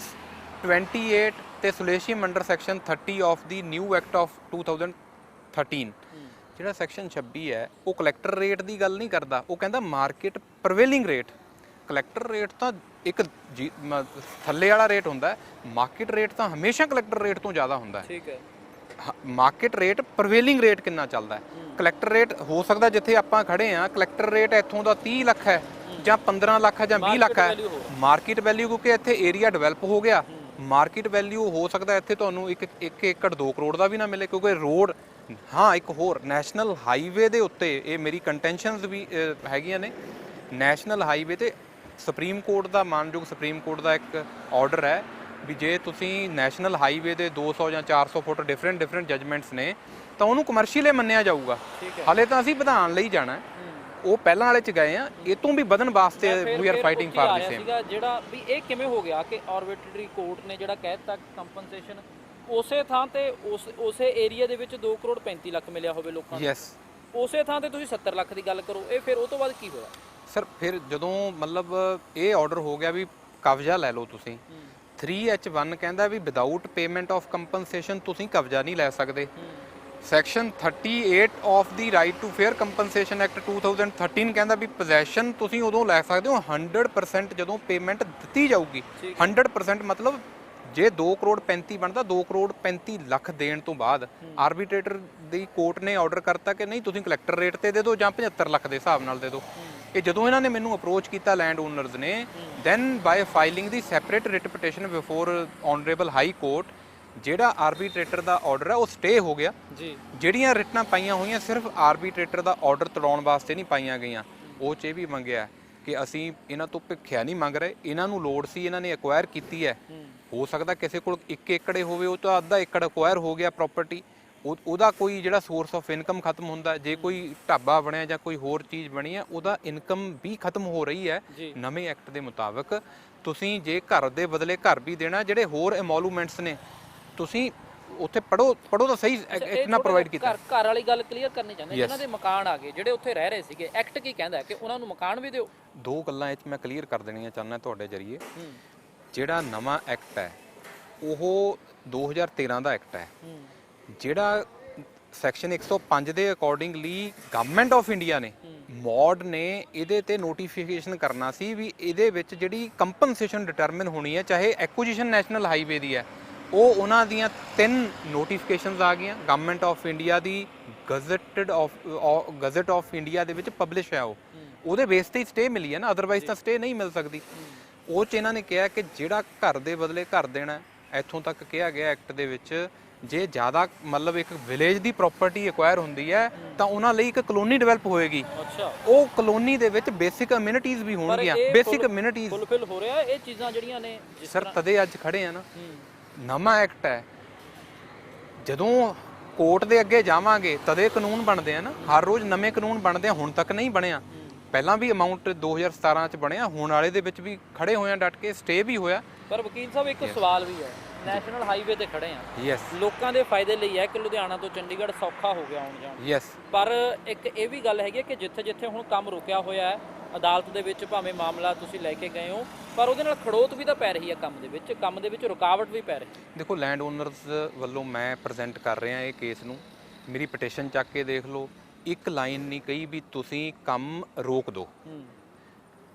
28 ਤੇ solatium under section 30 of the new act of 2013। ਜਿਹੜਾ ਸੈਕਸ਼ਨ 26 ਹੈ ਉਹ ਕਲੈਕਟਰ ਰੇਟ ਦੀ ਗੱਲ ਨਹੀਂ ਕਰਦਾ, ਉਹ ਕਹਿੰਦਾ ਮਾਰਕੀਟ ਪ੍ਰਵੇਲਿੰਗ ਰੇਟ। ਕਲੈਕਟਰ ਰੇਟ ਤਾਂ ਇੱਕ ਥੱਲੇ ਵਾਲਾ ਰੇਟ ਹੁੰਦਾ, ਮਾਰਕੀਟ ਰੇਟ ਤਾਂ ਹਮੇਸ਼ਾ ਕਲੈਕਟਰ ਰੇਟ ਤੋਂ ਜ਼ਿਆਦਾ ਹੁੰਦਾ। ਠੀਕ ਹੈ, ਮਾਰਕੀਟ ਰੇਟ ਪ੍ਰਵੇਲਿੰਗ ਰੇਟ ਕਿੰਨਾ ਚੱਲਦਾ ਹੈ। ਕਲੈਕਟਰ ਰੇਟ ਹੋ ਸਕਦਾ ਜਿੱਥੇ ਆਪਾਂ ਖੜੇ ਆ ਕਲੈਕਟਰ ਰੇਟ ਇੱਥੋਂ ਦਾ 30 ਲੱਖ ਹੈ ਜਾਂ 15 ਲੱਖ ਹੈ ਜਾਂ 20 ਲੱਖ ਹੈ। ਮਾਰਕੀਟ ਵੈਲਿਊ ਕਿਉਂਕਿ ਇੱਥੇ ਏਰੀਆ ਡਿਵੈਲਪ ਹੋ ਗਿਆ, ਮਾਰਕੀਟ ਵੈਲਿਊ ਹੋ ਸਕਦਾ ਇੱਥੇ ਤੁਹਾਨੂੰ 1 ਏਕੜ 2 ਕਰੋੜ ਦਾ ਵੀ ਨਾ ਮਿਲੇ, ਕਿਉਂਕਿ ਰੋਡ। ਹਾਂ, ਇੱਕ ਹੋਰ ਨੈਸ਼ਨਲ ਹਾਈਵੇ ਦੇ ਉੱਤੇ ਇਹ ਮੇਰੀ ਕੰਟੈਂਸ਼ਨਸ ਵੀ ਹੈਗੀਆਂ ਨੇ। ਨੈਸ਼ਨਲ ਹਾਈਵੇ ਤੇ ਸੁਪਰੀਮ ਕੋਰਟ ਦਾ, ਮਾਨਯੋਗ ਸੁਪਰੀਮ ਕੋਰਟ ਦਾ ਇੱਕ ਆਰਡਰ ਹੈ ਵੀ ਜੇ ਤੁਸੀਂ ਨੈਸ਼ਨਲ ਹਾਈਵੇ ਦੇ 200 ਜਾਂ 400 ਫੁੱਟ ਡਿਫਰੈਂਟ ਜਜਮੈਂਟਸ ਨੇ ਤਾਂ ਉਹਨੂੰ ਕਮਰਸ਼ੀਅਲ ਮੰਨਿਆ ਜਾਊਗਾ। ਹਾਲੇ ਤਾਂ ਅਸੀਂ ਵਧਾਉਣ ਲਈ ਜਾਣਾ, ਉਹ ਪਹਿਲਾਂ ਵਾਲੇ 'ਚ ਗਏ ਆ, ਇਹ ਤੋਂ ਵੀ ਵਧਣ ਵਾਸਤੇ we are fighting for the same. ਜਿਹੜਾ ਵੀ ਇਹ ਕਿਵੇਂ ਹੋ ਗਿਆ ਕਿ ਆਰਬਿਟਰੀ ਕੋਰਟ ਨੇ ਜਿਹੜਾ ਕਹਿਤਾ ਕੰਪਨਸੇਸ਼ਨ ਉਸੇ ਥਾਂ ਤੇ ਉਸੇ ਏਰੀਆ ਦੇ ਵਿੱਚ 2 ਕਰੋੜ 35 ਲੱਖ ਮਿਲਿਆ ਹੋਵੇ ਲੋਕਾਂ ਨੂੰ, ਯੈਸ, ਉਸੇ ਥਾਂ ਤੇ ਤੁਸੀਂ 70 ਲੱਖ ਦੀ ਗੱਲ ਕਰੋ। ਇਹ ਫਿਰ ਉਹ ਤੋਂ ਬਾਅਦ ਕੀ ਹੋਇਆ ਸਰ? ਫਿਰ ਜਦੋਂ ਮਤਲਬ ਇਹ ਆਰਡਰ ਹੋ ਗਿਆ ਵੀ ਕਬਜ਼ਾ ਲੈ ਲਓ ਤੁਸੀਂ, 3H1 ਕਹਿੰਦਾ ਵੀ ਵਿਦਆਊਟ ਪੇਮੈਂਟ ਆਫ ਕੰਪਨਸੇਸ਼ਨ ਤੁਸੀਂ ਕਬਜ਼ਾ ਨਹੀਂ ਲੈ ਸਕਦੇ। Section 38 of the right to fair compensation act 2013 ਕਹਿੰਦਾ ਵੀ ਪੋਜੈਸ਼ਨ ਤੁਸੀਂ ਉਦੋਂ ਲੈ ਸਕਦੇ ਹੋ 100% ਜਦੋਂ ਪੇਮੈਂਟ ਦਿੱਤੀ ਜਾਊਗੀ। 100% ਮਤਲਬ ਜੇ 2 ਕਰੋੜ 35 ਬਣਦਾ 2 ਕਰੋੜ 35 ਲੱਖ ਦੇਣ ਤੋਂ ਬਾਅਦ ਆਰਬੀਟ੍ਰੇਟਰ ਦੀ ਕੋਰਟ ਨੇ ਆਰਡਰ ਕਰਤਾ ਕਿ ਨਹੀਂ ਤੁਸੀਂ ਕਲੈਕਟਰ ਰੇਟ ਤੇ ਦੇ ਦਿਓ ਜਾਂ 75 ਲੱਖ ਦੇ ਹਿਸਾਬ ਨਾਲ ਦੇ ਦਿਓ। ਇਹ ਜਦੋਂ ਇਹਨਾਂ ਨੇ ਮੈਨੂੰ ਅਪਰੋਚ ਕੀਤਾ ਲੈਂਡ ਓਨਰਸ ਨੇ, ਦੈਨ ਬਾਈ ਫਾਈਲਿੰਗ ਦੀ separate writ petition before honourable high court, ਜਿਹੜਾ ਆਰਬੀਟ੍ਰੇਟਰ ਦਾ ਆਰਡਰ ਹੈ ਉਹ ਸਟੇ ਹੋ ਗਿਆ ਜੀ। ਜਿਹੜੀਆਂ ਰਿਟਾਂ ਪਾਈਆਂ ਹੋਈਆਂ ਸਿਰਫ ਆਰਬੀਟ੍ਰੇਟਰ ਦਾ ਆਰਡਰ ਤੋੜਾਉਣ ਵਾਸਤੇ ਨਹੀਂ ਪਾਈਆਂ ਗਈਆਂ, ਉਹ 'ਚ ਇਹ ਵੀ ਮੰਗਿਆ ਕਿ ਅਸੀਂ ਇਹਨਾਂ ਤੋਂ ਭਿੱਖਿਆ ਨਹੀਂ ਮੰਗ ਰਹੇ, ਇਹਨਾਂ ਨੂੰ ਲੋੜ ਸੀ, ਇਹਨਾਂ ਨੇ ਐਕਵਾਇਰ ਕੀਤੀ ਹੈ। ਹੋ ਸਕਦਾ ਕਿਸੇ ਕੋਲ 1 ਏਕੜ ਹੋਵੇ, ਉਹ ਤਾਂ ਅੱਧਾ ਏਕੜ ਐਕਵਾਇਰ ਹੋ ਗਿਆ ਪ੍ਰਾਪਰਟੀ, ਉਹਦਾ ਕੋਈ ਜਿਹੜਾ ਸੋਰਸ ਆਫ ਇਨਕਮ ਖਤਮ ਹੁੰਦਾ, ਜੇ ਕੋਈ ਢਾਬਾ ਬਣਿਆ ਜਾਂ ਕੋਈ ਹੋਰ ਚੀਜ਼ ਬਣੀ ਹੈ ਉਹਦਾ ਇਨਕਮ ਵੀ ਖਤਮ ਹੋ ਰਹੀ ਹੈ ਨਵੇਂ ਐਕਟ ਦੇ ਮੁਤਾਬਕ। ਤੁਸੀਂ ਜੇ ਘਰ ਦੇ ਬਦਲੇ ਘਰ ਵੀ ਦੇਣਾ, ਜਿਹੜੇ ਹੋਰ ਐਮੋਲੂਮੈਂਟਸ ਨੇ ਤੁਸੀਂ ਉੱਥੇ ਪੜੋ ਤਾਂ ਸਹੀ ਇਤਨਾ ਪ੍ਰੋਵਾਈਡ ਕੀਤਾ। ਘਰ ਵਾਲੀ ਗੱਲ ਕਲੀਅਰ ਕਰਨੀ ਚਾਹੁੰਦੇ, ਜਿਹਨਾਂ ਦੇ ਮਕਾਨ ਆ ਗਏ, ਜਿਹੜੇ ਉੱਥੇ ਰਹਿ ਰਹੇ ਸੀਗੇ, ਐਕਟ ਕੀ ਕਹਿੰਦਾ ਕਿ ਉਹਨਾਂ ਨੂੰ ਮਕਾਨ ਵੀ ਦਿਓ? ਦੋ ਗੱਲਾਂ ਇਹ 'ਚ ਮੈਂ ਕਲੀਅਰ ਕਰ ਦੇਣੀਆਂ ਚਾਹੁੰਦਾ ਤੁਹਾਡੇ ਜਰੀਏ। ਜਿਹੜਾ ਨਵਾਂ ਐਕਟ ਹੈ ਉਹ 2013 ਦਾ ਐਕਟ ਹੈ, ਜਿਹੜਾ ਸੈਕਸ਼ਨ 105 ਦੇ ਅਕੋਰਡਿੰਗਲੀ ਗਵਰਨਮੈਂਟ ਆਫ ਇੰਡੀਆ ਨੇ ਮੋਡ ਨੇ ਇਹਦੇ ਤੇ ਨੋਟੀਫਿਕੇਸ਼ਨ ਕਰਨਾ ਸੀ ਵੀ ਇਹਦੇ ਵਿੱਚ ਜਿਹੜੀ ਕੰਪਨਸੇਸ਼ਨ ਡਿਟਰਮਿਨ ਹੋਣੀ ਹੈ, ਚਾਹੇ ਐਕੁਜੀਸ਼ਨ ਨੈਸ਼ਨਲ ਹਾਈਵੇ ਦੀ ਹੈ, ਉਹ ਉਹਨਾਂ ਦੀਆਂ 3 ਨੋਟੀਫਿਕੇਸ਼ਨਸ ਆ ਗਈਆਂ। Government of India the gazette of India ਦੇ ਵਿੱਚ ਪਬਲਿਸ਼ ਹੈ, ਉਹਦੇ ਬੇਸ ਤੇ ਹੀ ਸਟੇ ਮਿਲੀ ਹੈ ਨਾ, ਅਦਰਵਾਈਜ਼ ਤਾਂ ਸਟੇ ਨਹੀਂ ਮਿਲ ਸਕਦੀ। ਉਹ 'ਚ ਇਹਨਾਂ ਨੇ ਕਿਹਾ ਕਿ ਜਿਹੜਾ ਘਰ ਦੇ ਬਦਲੇ ਘਰ ਦੇਣਾ, ਇੱਥੋਂ ਤੱਕ ਕਿਹਾ ਗਿਆ ਐਕਟ ਦੇ ਵਿੱਚ, ਜੇ ਜ਼ਿਆਦਾ ਮਤਲਬ ਇੱਕ ਵਿਲੇਜ ਦੀ ਪ੍ਰਾਪਰਟੀ ਐਕਵਾਇਰ ਹੁੰਦੀ ਹੈ ਤਾਂ ਉਹਨਾਂ ਲਈ ਇੱਕ ਕਲੋਨੀ ਡਿਵੈਲਪ ਹੋਏਗੀ। ਉਹ ਕਲੋਨੀ ਦੇ ਵਿੱਚ ਬੇਸਿਕ ਅਮਿਨਿਟੀਜ਼ ਵੀ ਹੋਣਗੀਆਂ। ਬੇਸਿਕ ਅਮਿਨਿਟੀਜ਼ ਫੁੱਲਫਿਲ ਹੋ ਰਿਹਾ ਇਹ ਚੀਜ਼ਾਂ ਜਿਹੜੀਆਂ ਨੇ ਸਰ, ਤਦੇ ਅੱਜ ਖੜੇ ਆ ਨਾ। ਨਵਾਂ ਐਕਟ ਹੈ, ਜਦੋਂ ਕੋਰਟ ਦੇ ਅੱਗੇ ਜਾਵਾਂਗੇ ਤਦੇ ਕਾਨੂੰਨ ਬਣਦੇ ਆ ਨਾ, ਹਰ ਰੋਜ਼ ਨਵੇਂ ਕਾਨੂੰਨ ਬਣਦੇ ਆ। ਹੁਣ ਤੱਕ ਨਹੀਂ ਬਣਿਆ, ਪਹਿਲਾਂ ਵੀ ਅਮਾਉਂਟ 2017 ਚ ਬਣਿਆ, ਹੁਣ ਵਾਲੇ ਦੇ ਵਿੱਚ ਵੀ ਖੜੇ ਹੋਏ ਆ ਡਟ ਕੇ, ਸਟੇ ਵੀ ਹੋਇਆ। ਪਰ ਵਕੀਲ ਸਾਹਿਬ ਇੱਕ ਸਵਾਲ ਵੀ ਹੈ, ਨੈਸ਼ਨਲ ਹਾਈਵੇ ਤੇ ਖੜੇ ਆ, ਯੈਸ, ਲੋਕਾਂ ਦੇ ਫਾਇਦੇ ਲਈ ਹੈ ਕਿ ਲੁਧਿਆਣਾ ਤੋਂ ਚੰਡੀਗੜ੍ਹ ਸੌਖਾ ਹੋ ਗਿਆ ਆਉਣ ਜਾਣ, ਯੈਸ, ਪਰ ਇੱਕ ਇਹ ਵੀ ਗੱਲ ਹੈਗੀ ਕਿ ਜਿੱਥੇ ਜਿੱਥੇ ਹੁਣ ਕੰਮ ਰੁਕਿਆ ਹੋਇਆ ਹੈ, ਅਦਾਲਤ ਦੇ ਵਿੱਚ ਭਾਵੇਂ ਮਾਮਲਾ ਤੁਸੀਂ ਲੈ ਕੇ ਗਏ ਹੋ, ਪਰ ਉਹਦੇ ਨਾਲ ਖੜੋਤ ਵੀ ਤਾਂ ਪੈ ਰਹੀ ਹੈ ਕੰਮ ਦੇ ਵਿੱਚ ਰੁਕਾਵਟ ਵੀ ਪੈ ਰਹੀ। ਦੇਖੋ, ਲੈਂਡ ਓਨਰਸ ਵੱਲੋਂ ਮੈਂ ਪ੍ਰੈਜ਼ੈਂਟ ਕਰ ਰਿਹਾ ਇਹ ਕੇਸ ਨੂੰ, ਮੇਰੀ ਪਟੀਸ਼ਨ ਚੱਕ ਕੇ ਦੇਖ ਲਓ, ਇੱਕ ਲਾਈਨ ਨਹੀਂ ਕਹੀ ਵੀ ਤੁਸੀਂ ਕੰਮ ਰੋਕ ਦਿਓ।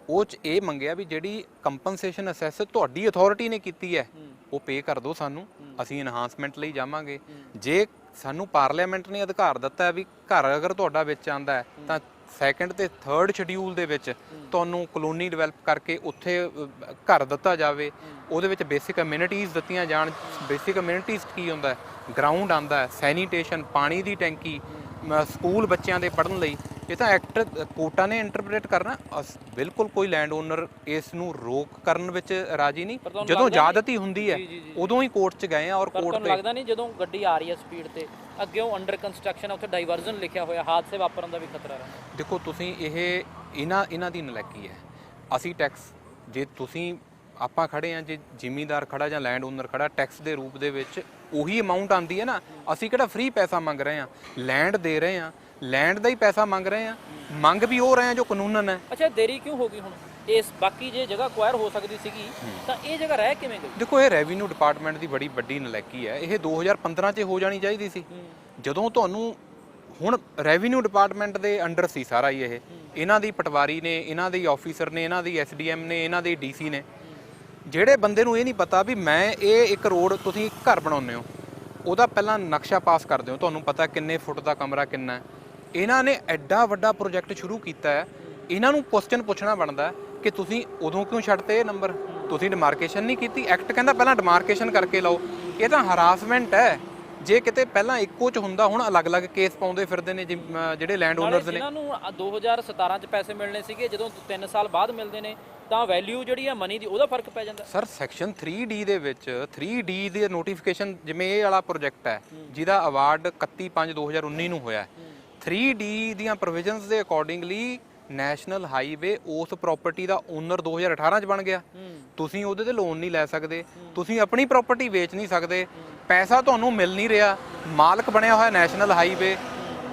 ਉਹ 'ਚ ਇਹ ਮੰਗਿਆ ਵੀ ਜਿਹੜੀ ਕੰਪਨਸੇਸ਼ਨ ਅਸੈਸ ਤੁਹਾਡੀ ਅਥਾਰਟੀ ਨੇ ਕੀਤੀ ਹੈ ਉਹ ਪੇ ਕਰ ਦਿਓ ਸਾਨੂੰ, ਅਸੀਂ ਇਨਹਾਂਸਮੈਂਟ ਲਈ ਜਾਵਾਂਗੇ। ਜੇ ਸਾਨੂੰ ਪਾਰਲੀਮੈਂਟ ਨੇ ਅਧਿਕਾਰ ਦਿੱਤਾ ਵੀ ਘਰ ਅਗਰ ਤੁਹਾਡਾ ਵਿੱਚ ਆਂਦਾ ਹੈ ਤਾਂ 2nd ਤੇ 3rd ਸ਼ਡਿਊਲ ਦੇ ਵਿੱਚ ਤੁਹਾਨੂੰ ਕਲੋਨੀ ਡਿਵੈਲਪ ਕਰਕੇ ਉੱਥੇ ਘਰ ਦਿੱਤਾ ਜਾਵੇ, ਉਹਦੇ ਵਿੱਚ ਬੇਸਿਕ ਅਮਿਨਿਟੀਜ਼ ਦਿੱਤੀਆਂ ਜਾਣ। ਬੇਸਿਕ ਅਮਿਨਿਟੀਜ਼ ਕੀ ਹੁੰਦਾ ਹੈ? ਗਰਾਊਂਡ ਆਂਦਾ ਹੈ, ਸੈਨੀਟੇਸ਼ਨ, ਪਾਣੀ ਦੀ ਟੈਂਕੀ, ਸਕੂਲ ਬੱਚਿਆਂ ਦੇ ਪੜ੍ਹਨ ਲਈ। ਇਹ ਤਾਂ ਐਕਟ ਕੋਰਟਾਂ ਨੇ ਇੰਟਰਪ੍ਰੀਟ ਕਰਨਾ। ਬਿਲਕੁਲ ਕੋਈ ਲੈਂਡ ਓਨਰ ਇਸ ਨੂੰ ਰੋਕ ਕਰਨ ਵਿੱਚ ਰਾਜੀ ਨਹੀਂ। ਜਦੋਂ ਜ਼ਿਆਦਤੀ ਹੁੰਦੀ ਹੈ ਉਦੋਂ ਹੀ ਕੋਰਟ 'ਚ ਗਏ ਆ, ਔਰ ਕੋਰਟ ਤੇ ਲੱਗਦਾ ਨਹੀਂ ਜਦੋਂ ਗੱਡੀ ਆ ਰਹੀ ਹੈ ਸਪੀਡ ਤੇ, ਅੱਗੇੋਂ ਅੰਡਰ ਕੰਸਟਰਕਸ਼ਨ, ਉੱਥੇ ਡਾਈਵਰਜਨ ਲਿਖਿਆ ਹੋਇਆ, ਹਾਦਸੇ ਵਾਪਰਨ ਦਾ ਵੀ ਖਤਰਾ ਰਹਿੰਦਾ। ਦੇਖੋ ਤੁਸੀਂ, ਇਹ ਇਹਨਾਂ ਦੀ ਨਲਾਇਕੀ ਹੈ। ਅਸੀਂ ਟੈਕਸ, ਜੇ ਤੁਸੀਂ ਆਪਾਂ ਖੜੇ ਆ, ਜੇ ਜ਼ਿਮੀਂਦਾਰ ਖੜਾ ਜਾਂ ਲੈਂਡ ਓਨਰ ਖੜਾ, ਟੈਕਸ ਦੇ ਰੂਪ ਦੇ ਵਿੱਚ ਉਹੀ ਅਮਾਊਂਟ ਆਉਂਦੀ ਹੈ ਨਾ। ਅਸੀਂ ਕਿਹੜਾ ਫ੍ਰੀ ਪੈਸਾ ਮੰਗ ਰਹੇ ਹਾਂ, ਲੈਂਡ ਦੇ ਰਹੇ ਹਾਂ, ਲੈਂਡ ਦਾ ਹੀ ਪੈਸਾ ਮੰਗ ਰਹੇ ਹਾਂ, ਮੰਗ ਵੀ ਉਹ ਰਹੇ ਹਾਂ ਜੋ ਕਾਨੂੰਨਨ ਹੈ। ਅੱਛਾ, ਦੇਰੀ ਕਿਉਂ ਹੋ ਗਈ ਹੁਣ ਇਸ? ਬਾਕੀ ਜੇ ਜਗ੍ਹਾ ਅਕਵਾਇਰ ਹੋ ਸਕਦੀ ਸੀਗੀ ਤਾਂ ਇਹ ਜਗ੍ਹਾ ਰਹਿ ਕਿਵੇਂ ਗਈ? ਦੇਖੋ, ਇਹ ਰੈਵਨਿਊ ਡਿਪਾਰਟਮੈਂਟ ਦੀ ਬੜੀ ਵੱਡੀ ਨਲਾਇਕੀ ਹੈ। ਇਹ 2015 'ਚ ਹੋ ਜਾਣੀ ਚਾਹੀਦੀ ਸੀ। ਜਦੋਂ ਤੁਹਾਨੂੰ ਹੁਣ ਰੈਵਨਿਊ ਡਿਪਾਰਟਮੈਂਟ ਦੇ ਅੰਡਰ ਸੀ ਸਾਰਾ ਹੀ ਇਹ, ਇਹਨਾਂ ਦੀ ਪਟਵਾਰੀ ਨੇ, ਇਹਨਾਂ ਦੇ ਆਫੀਸਰ ਨੇ, ਇਹਨਾਂ ਦੀ SDM ਨੇ, ਇਹਨਾਂ ਦੇ DC ਨੇ। ਜਿਹੜੇ ਬੰਦੇ ਨੂੰ ਇਹ ਨਹੀਂ ਪਤਾ ਵੀ ਮੈਂ ਇਹ ਇੱਕ ਰੋਡ, ਤੁਸੀਂ ਘਰ ਬਣਾਉਂਦੇ ਹੋ, ਉਹਦਾ ਪਹਿਲਾਂ ਨਕਸ਼ਾ ਪਾਸ ਕਰਦੇ ਹੋ, ਤੁਹਾਨੂੰ ਪਤਾ ਕਿੰਨੇ ਫੁੱਟ ਦਾ ਕਮਰਾ ਕਿੰਨਾ ਹੈ। ਇਹਨਾਂ ਨੇ ਐਡਾ ਵੱਡਾ ਪ੍ਰੋਜੈਕਟ ਸ਼ੁਰੂ ਕੀਤਾ ਹੈ, ਇਹਨਾਂ ਨੂੰ ਕੁਐਸਚਨ ਪੁੱਛਣਾ ਬਣਦਾ ਕਿ ਤੁਸੀਂ ਉਦੋਂ ਕਿਉਂ ਛੱਡਤੇ ਇਹ ਨੰਬਰ? ਤੁਸੀਂ ਡਿਮਾਰਕੇਸ਼ਨ ਨਹੀਂ ਕੀਤੀ। ਐਕਟ ਕਹਿੰਦਾ ਪਹਿਲਾਂ ਡਿਮਾਰਕੇਸ਼ਨ ਕਰਕੇ ਲਾਓ। ਇਹ ਤਾਂ ਹਰਾਸਮੈਂਟ ਹੈ। ਜੇ ਕਿਤੇ ਪਹਿਲਾਂ ਇੱਕੋ 'ਚ ਹੁੰਦਾ, ਹੁਣ ਅਲੱਗ-ਅਲੱਗ ਕੇਸ ਪਾਉਂਦੇ ਫਿਰਦੇ ਨੇ ਜਿਹੜੇ ਲੈਂਡ ਓਨਰਸ ਨੇ। ਇਹਨਾਂ ਨੂੰ 2017 'ਚ ਪੈਸੇ ਮਿਲਣੇ ਸੀਗੇ, ਜਦੋਂ 3 ਸਾਲ ਬਾਅਦ ਮਿਲਦੇ ਨੇ ਤਾਂ ਵੈਲਿਊ ਜਿਹੜੀ ਆ ਮਨੀ ਦੀ, ਉਹਦਾ ਫਰਕ ਪੈ ਜਾਂਦਾ। ਸਰ, ਸੈਕਸ਼ਨ 3D ਦੇ ਵਿੱਚ 3D ਦੀ ਨੋਟੀਫਿਕੇਸ਼ਨ, ਜਿਵੇਂ ਇਹ ਵਾਲਾ ਪ੍ਰੋਜੈਕਟ ਹੈ ਜਿਹਦਾ ਅਵਾਰਡ 31/5/2019 ਨੂੰ ਹੋਇਆ, 3D ਦੀਆਂ ਪ੍ਰੋਵੀਜ਼ਨਸ ਦੇ ਅਕੋਰਡਿੰਗਲੀ ਨੈਸ਼ਨਲ ਹਾਈਵੇ ਉਸ ਪ੍ਰਾਪਰਟੀ ਦਾ ਓਨਰ 2018 'ਚ ਬਣ ਗਿਆ। ਤੁਸੀਂ ਉਹਦੇ ਤੇ ਲੋਨ ਨਹੀਂ ਲੈ ਸਕਦੇ, ਤੁਸੀਂ ਆਪਣੀ ਪ੍ਰਾਪਰਟੀ ਵੇਚ ਨਹੀਂ ਸਕਦੇ, ਪੈਸਾ ਤੁਹਾਨੂੰ ਮਿਲ ਨਹੀਂ ਰਿਹਾ, ਮਾਲਕ ਬਣਿਆ ਹੋਇਆ ਨੈਸ਼ਨਲ ਹਾਈਵੇ,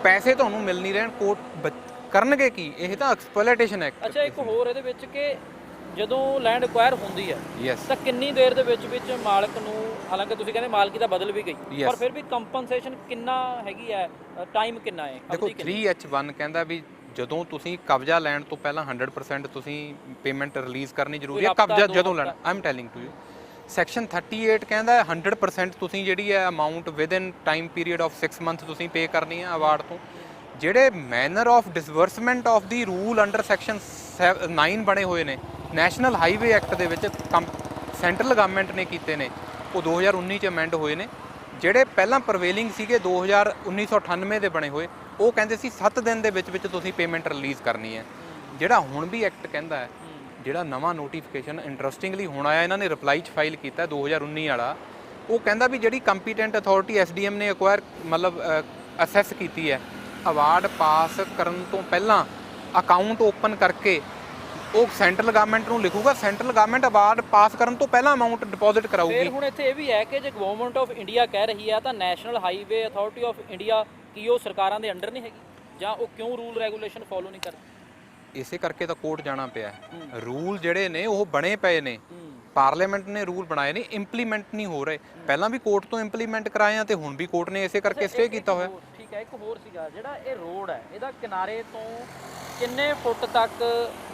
ਪੈਸੇ ਤੁਹਾਨੂੰ ਮਿਲ ਨਹੀਂ ਰਹੇ, ਕੋਰਟ ਕਰਨਗੇ ਕੀ? ਇਹ ਤਾਂ ਐਕਸਪਲੋਇਟੇਸ਼ਨ ਹੈ। ਅੱਛਾ, ਇੱਕ ਹੋਰ ਇਹਦੇ ਵਿੱਚ ਕਿ ਜਦੋਂ ਲੈਂਡ ਅਕਵਾਇਰ ਹੁੰਦੀ ਹੈ ਤਾਂ ਕਿੰਨੀ ਦੇਰ ਦੇ ਵਿੱਚ ਮਾਲਕ ਨੂੰ, ਹਾਲਾਂਕਿ ਤੁਸੀਂ ਕਹਿੰਦੇ ਮਾਲਕੀ ਤਾਂ ਬਦਲ ਵੀ ਗਈ, ਪਰ ਫਿਰ ਵੀ ਕੰਪਨਸੇਸ਼ਨ ਕਿੰਨਾ ਹੈਗੀ ਹੈ, ਟਾਈਮ ਕਿੰਨਾ ਹੈ? ਦੇਖੋ, 3H1 ਕਹਿੰਦਾ ਵੀ ਜਦੋਂ ਤੁਸੀਂ ਕਬਜ਼ਾ ਲੈਣ ਤੋਂ ਪਹਿਲਾਂ 100% ਤੁਸੀਂ ਪੇਮੈਂਟ ਰਿਲੀਜ਼ ਕਰਨੀ ਜ਼ਰੂਰੀ ਹੈ। ਕਬਜ਼ਾ ਜਦੋਂ ਲੈਣਾ, I am telling to you. Section 38 ਕਹਿੰਦਾ 100% ਤੁਸੀਂ ਜਿਹੜੀ ਹੈ amount within time period of 6 month ਤੁਸੀਂ ਪੇ ਕਰਨੀ ਹੈ ਅਵਾਰਡ ਤੋਂ। ਜਿਹੜੇ manner of disbursement of the rule under section 9 ਬਣੇ ਹੋਏ ਨੇ ਨੈਸ਼ਨਲ ਹਾਈਵੇ ਐਕਟ ਦੇ ਵਿੱਚ ਸੈਂਟਰਲ ਗਵਰਨਮੈਂਟ ਨੇ ਕੀਤੇ ਨੇ, ਉਹ 2019 ਚ ਅਮੈਂਡ ਹੋਏ ਨੇ। ਜਿਹੜੇ ਪਹਿਲਾਂ ਪ੍ਰਵੇਲਿੰਗ ਸੀਗੇ 1998 ਦੇ ਬਣੇ ਹੋਏ, ਉਹ ਕਹਿੰਦੇ ਸੀ 7 ਦਿਨ ਦੇ ਵਿੱਚ ਵਿੱਚ ਤੁਸੀਂ ਪੇਮੈਂਟ ਰਿਲੀਜ਼ ਕਰਨੀ ਹੈ। ਜਿਹੜਾ ਹੁਣ ਵੀ ਐਕਟ ਕਹਿੰਦਾ ਹੈ, ਜਿਹੜਾ ਨਵਾਂ ਨੋਟੀਫਿਕੇਸ਼ਨ ਇੰਟਰਸਟਿੰਗਲੀ ਹੁਣ ਆਇਆ, ਇਹਨਾਂ ਨੇ ਰਿਪਲਾਈ 'ਚ ਫਾਈਲ ਕੀਤਾ 2019 ਵਾਲਾ, ਉਹ ਕਹਿੰਦਾ ਵੀ ਜਿਹੜੀ ਕੰਪੀਟੈਂਟ ਅਥਾਰਟੀ SDM ਨੇ ਅਕਵਾਇਰ ਮਤਲਬ ਅਸੈਸ ਕੀਤੀ ਹੈ, ਅਵਾਰਡ ਪਾਸ ਕਰਨ ਤੋਂ ਪਹਿਲਾਂ ਅਕਾਊਂਟ ਓਪਨ ਕਰਕੇ ਉਹ ਸੈਂਟਰਲ ਗਵਰਨਮੈਂਟ ਨੂੰ ਲਿਖੂਗਾ, ਸੈਂਟਰਲ ਗਵਰਨਮੈਂਟ ਅਵਾਰਡ ਪਾਸ ਕਰਨ ਤੋਂ ਪਹਿਲਾਂ ਅਮਾਊਂਟ ਡਿਪੋਜ਼ਿਟ ਕਰਾਊਗੀ। ਫਿਰ ਹੁਣ ਇੱਥੇ ਇਹ ਵੀ ਹੈ ਕਿ ਜੇ ਗਵਰਨਮੈਂਟ ਆਫ ਇੰਡੀਆ ਕਹਿ ਰਹੀ ਹੈ ਤਾਂ national highway authority of India ਕੀ ਉਹ ਸਰਕਾਰਾਂ ਦੇ ਅੰਡਰ ਨਹੀਂ ਹੈਗੀ, ਜਾਂ ਉਹ ਕਿਉਂ ਰੂਲ ਰੈਗੂਲੇਸ਼ਨ ਫੋਲੋ ਨਹੀਂ ਕਰਦੀ? ਇਸੇ ਕਰਕੇ ਤਾਂ ਕੋਰਟ ਜਾਣਾ ਪਿਆ। ਰੂਲ ਜਿਹੜੇ ਨੇ ਉਹ ਬਣੇ ਪਏ ਨੇ, ਪਾਰਲੀਮੈਂਟ ਨੇ ਰੂਲ ਬਣਾਏ ਨੇ, ਇੰਪਲੀਮੈਂਟ ਨਹੀਂ ਹੋ ਰਹੇ। ਪਹਿਲਾਂ ਵੀ ਕੋਰਟ ਤੋਂ ਇੰਪਲੀਮੈਂਟ ਕਰਾਏ ਆ ਤੇ ਹੁਣ ਵੀ ਕੋਰਟ ਨੇ ਇਸੇ ਕਰਕੇ ਸਟੇ ਕੀਤਾ ਹੋਇਆ। ਠੀਕ ਹੈ, ਇੱਕ ਹੋਰ ਸੀਗਾ ਜਿਹੜਾ ਇਹ ਰੋਡ ਹੈ, ਇਹਦਾ ਕਿਨਾਰੇ ਤੋਂ ਕਿੰਨੇ ਫੁੱਟ ਤੱਕ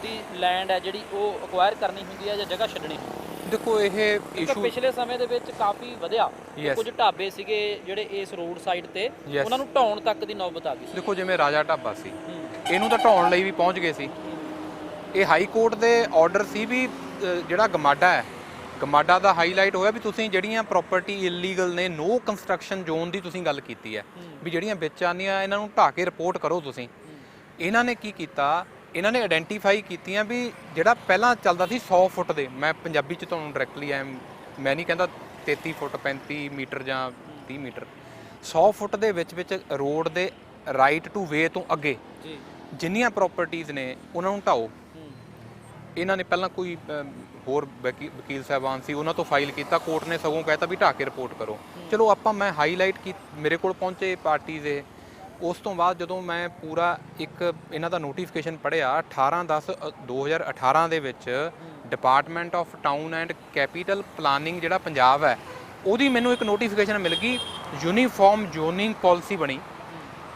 ਦੀ ਲੈਂਡ ਹੈ ਜਿਹੜੀ ਉਹ ਅਕਵਾਇਰ ਕਰਨੀ ਹੁੰਦੀ ਹੈ ਜਾਂ ਜਗ੍ਹਾ ਛੱਡਣੀ ਹੁੰਦੀ ਹੈ? ਦੇਖੋ ਇਹ ਇਸ਼ੂ ਪਿਛਲੇ ਸਮੇਂ ਦੇ ਵਿੱਚ ਕਾਫੀ ਵਧਿਆ, ਕੁਝ ਢਾਬੇ ਸੀਗੇ ਜਿਹੜੇ ਇਸ ਰੋਡ ਸਾਈਡ ਤੇ ਉਹਨਾਂ ਨੂੰ ਢਾਉਣ ਤੱਕ ਦੀ ਨੌਬਤ ਆ ਗਈ ਸੀ। ਦੇਖੋ ਜਿਵੇਂ ਰਾਜਾ ਢਾਬਾ ਸੀ, ਇਹਨੂੰ ਤਾਂ ਢਾਉਣ ਲਈ ਵੀ ਪਹੁੰਚ ਗਏ ਸੀ। ਇਹ ਹਾਈ ਕੋਰਟ ਦੇ ਆਰਡਰ ਸੀ ਵੀ ਜਿਹੜਾ ਗਮਾਡਾ ਹੈ, ਗਮਾਡਾ ਦਾ ਹਾਈਲਾਈਟ ਹੋਇਆ ਵੀ ਤੁਸੀਂ ਜਿਹੜੀਆਂ ਪ੍ਰਾਪਰਟੀ ਇਲੀਗਲ ਨੇ, ਨੋ ਕੰਸਟਰਕਸ਼ਨ ਜ਼ੋਨ ਦੀ ਤੁਸੀਂ ਗੱਲ ਕੀਤੀ ਹੈ ਵੀ ਜਿਹੜੀਆਂ ਵਿੱਚ ਆਉਂਦੀਆਂ ਇਹਨਾਂ ਨੂੰ ਢਾਹ ਕੇ ਰਿਪੋਰਟ ਕਰੋ ਤੁਸੀਂ। ਇਹਨਾਂ ਨੇ ਕੀ ਕੀਤਾ, ਇਹਨਾਂ ਨੇ ਆਇਡੈਂਟੀਫਾਈ ਕੀਤੀਆਂ ਵੀ ਜਿਹੜਾ ਪਹਿਲਾਂ ਚੱਲਦਾ ਸੀ 100 ਫੁੱਟ ਦੇ, ਮੈਂ ਪੰਜਾਬੀ 'ਚ ਤੁਹਾਨੂੰ ਡਾਇਰੈਕਟਲੀ ਮੈਂ ਨਹੀਂ ਕਹਿੰਦਾ 33 ਫੁੱਟ 35 ਮੀਟਰ ਜਾਂ 30 ਮੀਟਰ, 100 ਫੁੱਟ ਦੇ ਵਿੱਚ ਰੋਡ ਦੇ ਰਾਈਟ ਟੂ ਵੇ ਤੋਂ ਅੱਗੇ ਜਿੰਨੀਆਂ ਪ੍ਰਾਪਰਟੀਆਂ ਨੇ ਉਹਨਾਂ ਨੂੰ ਢਾਓ। ਇਹਨਾਂ ਨੇ ਪਹਿਲਾਂ ਕੋਈ ਹੋਰ ਵਕੀਲ ਸਾਹਿਬਾਨ ਸੀ, ਉਹਨਾਂ ਤੋਂ ਫਾਈਲ ਕੀਤਾ, ਕੋਰਟ ਨੇ ਸਗੋਂ ਕਹਿਤਾ ਵੀ ਢਾਹ ਕੇ ਰਿਪੋਰਟ ਕਰੋ। ਚਲੋ ਆਪਾਂ ਮੈਂ ਹਾਈਲਾਈਟ ਕੀ, ਮੇਰੇ ਕੋਲ ਪਹੁੰਚੇ ਪਾਰਟੀਜ਼ ਇਹ। ਉਸ ਤੋਂ ਬਾਅਦ ਜਦੋਂ ਮੈਂ ਪੂਰਾ ਇੱਕ ਇਹਨਾਂ ਦਾ ਨੋਟੀਫਿਕੇਸ਼ਨ ਪੜ੍ਹਿਆ 18/10/2018 ਦੇ ਵਿੱਚ department of town and capital planning ਜਿਹੜਾ ਪੰਜਾਬ ਹੈ, ਉਹਦੀ ਮੈਨੂੰ ਇੱਕ ਨੋਟੀਫਿਕੇਸ਼ਨ ਮਿਲ ਗਈ, ਯੂਨੀਫਾਰਮ ਜ਼ੋਨਿੰਗ ਪਾਲਿਸੀ ਬਣੀ,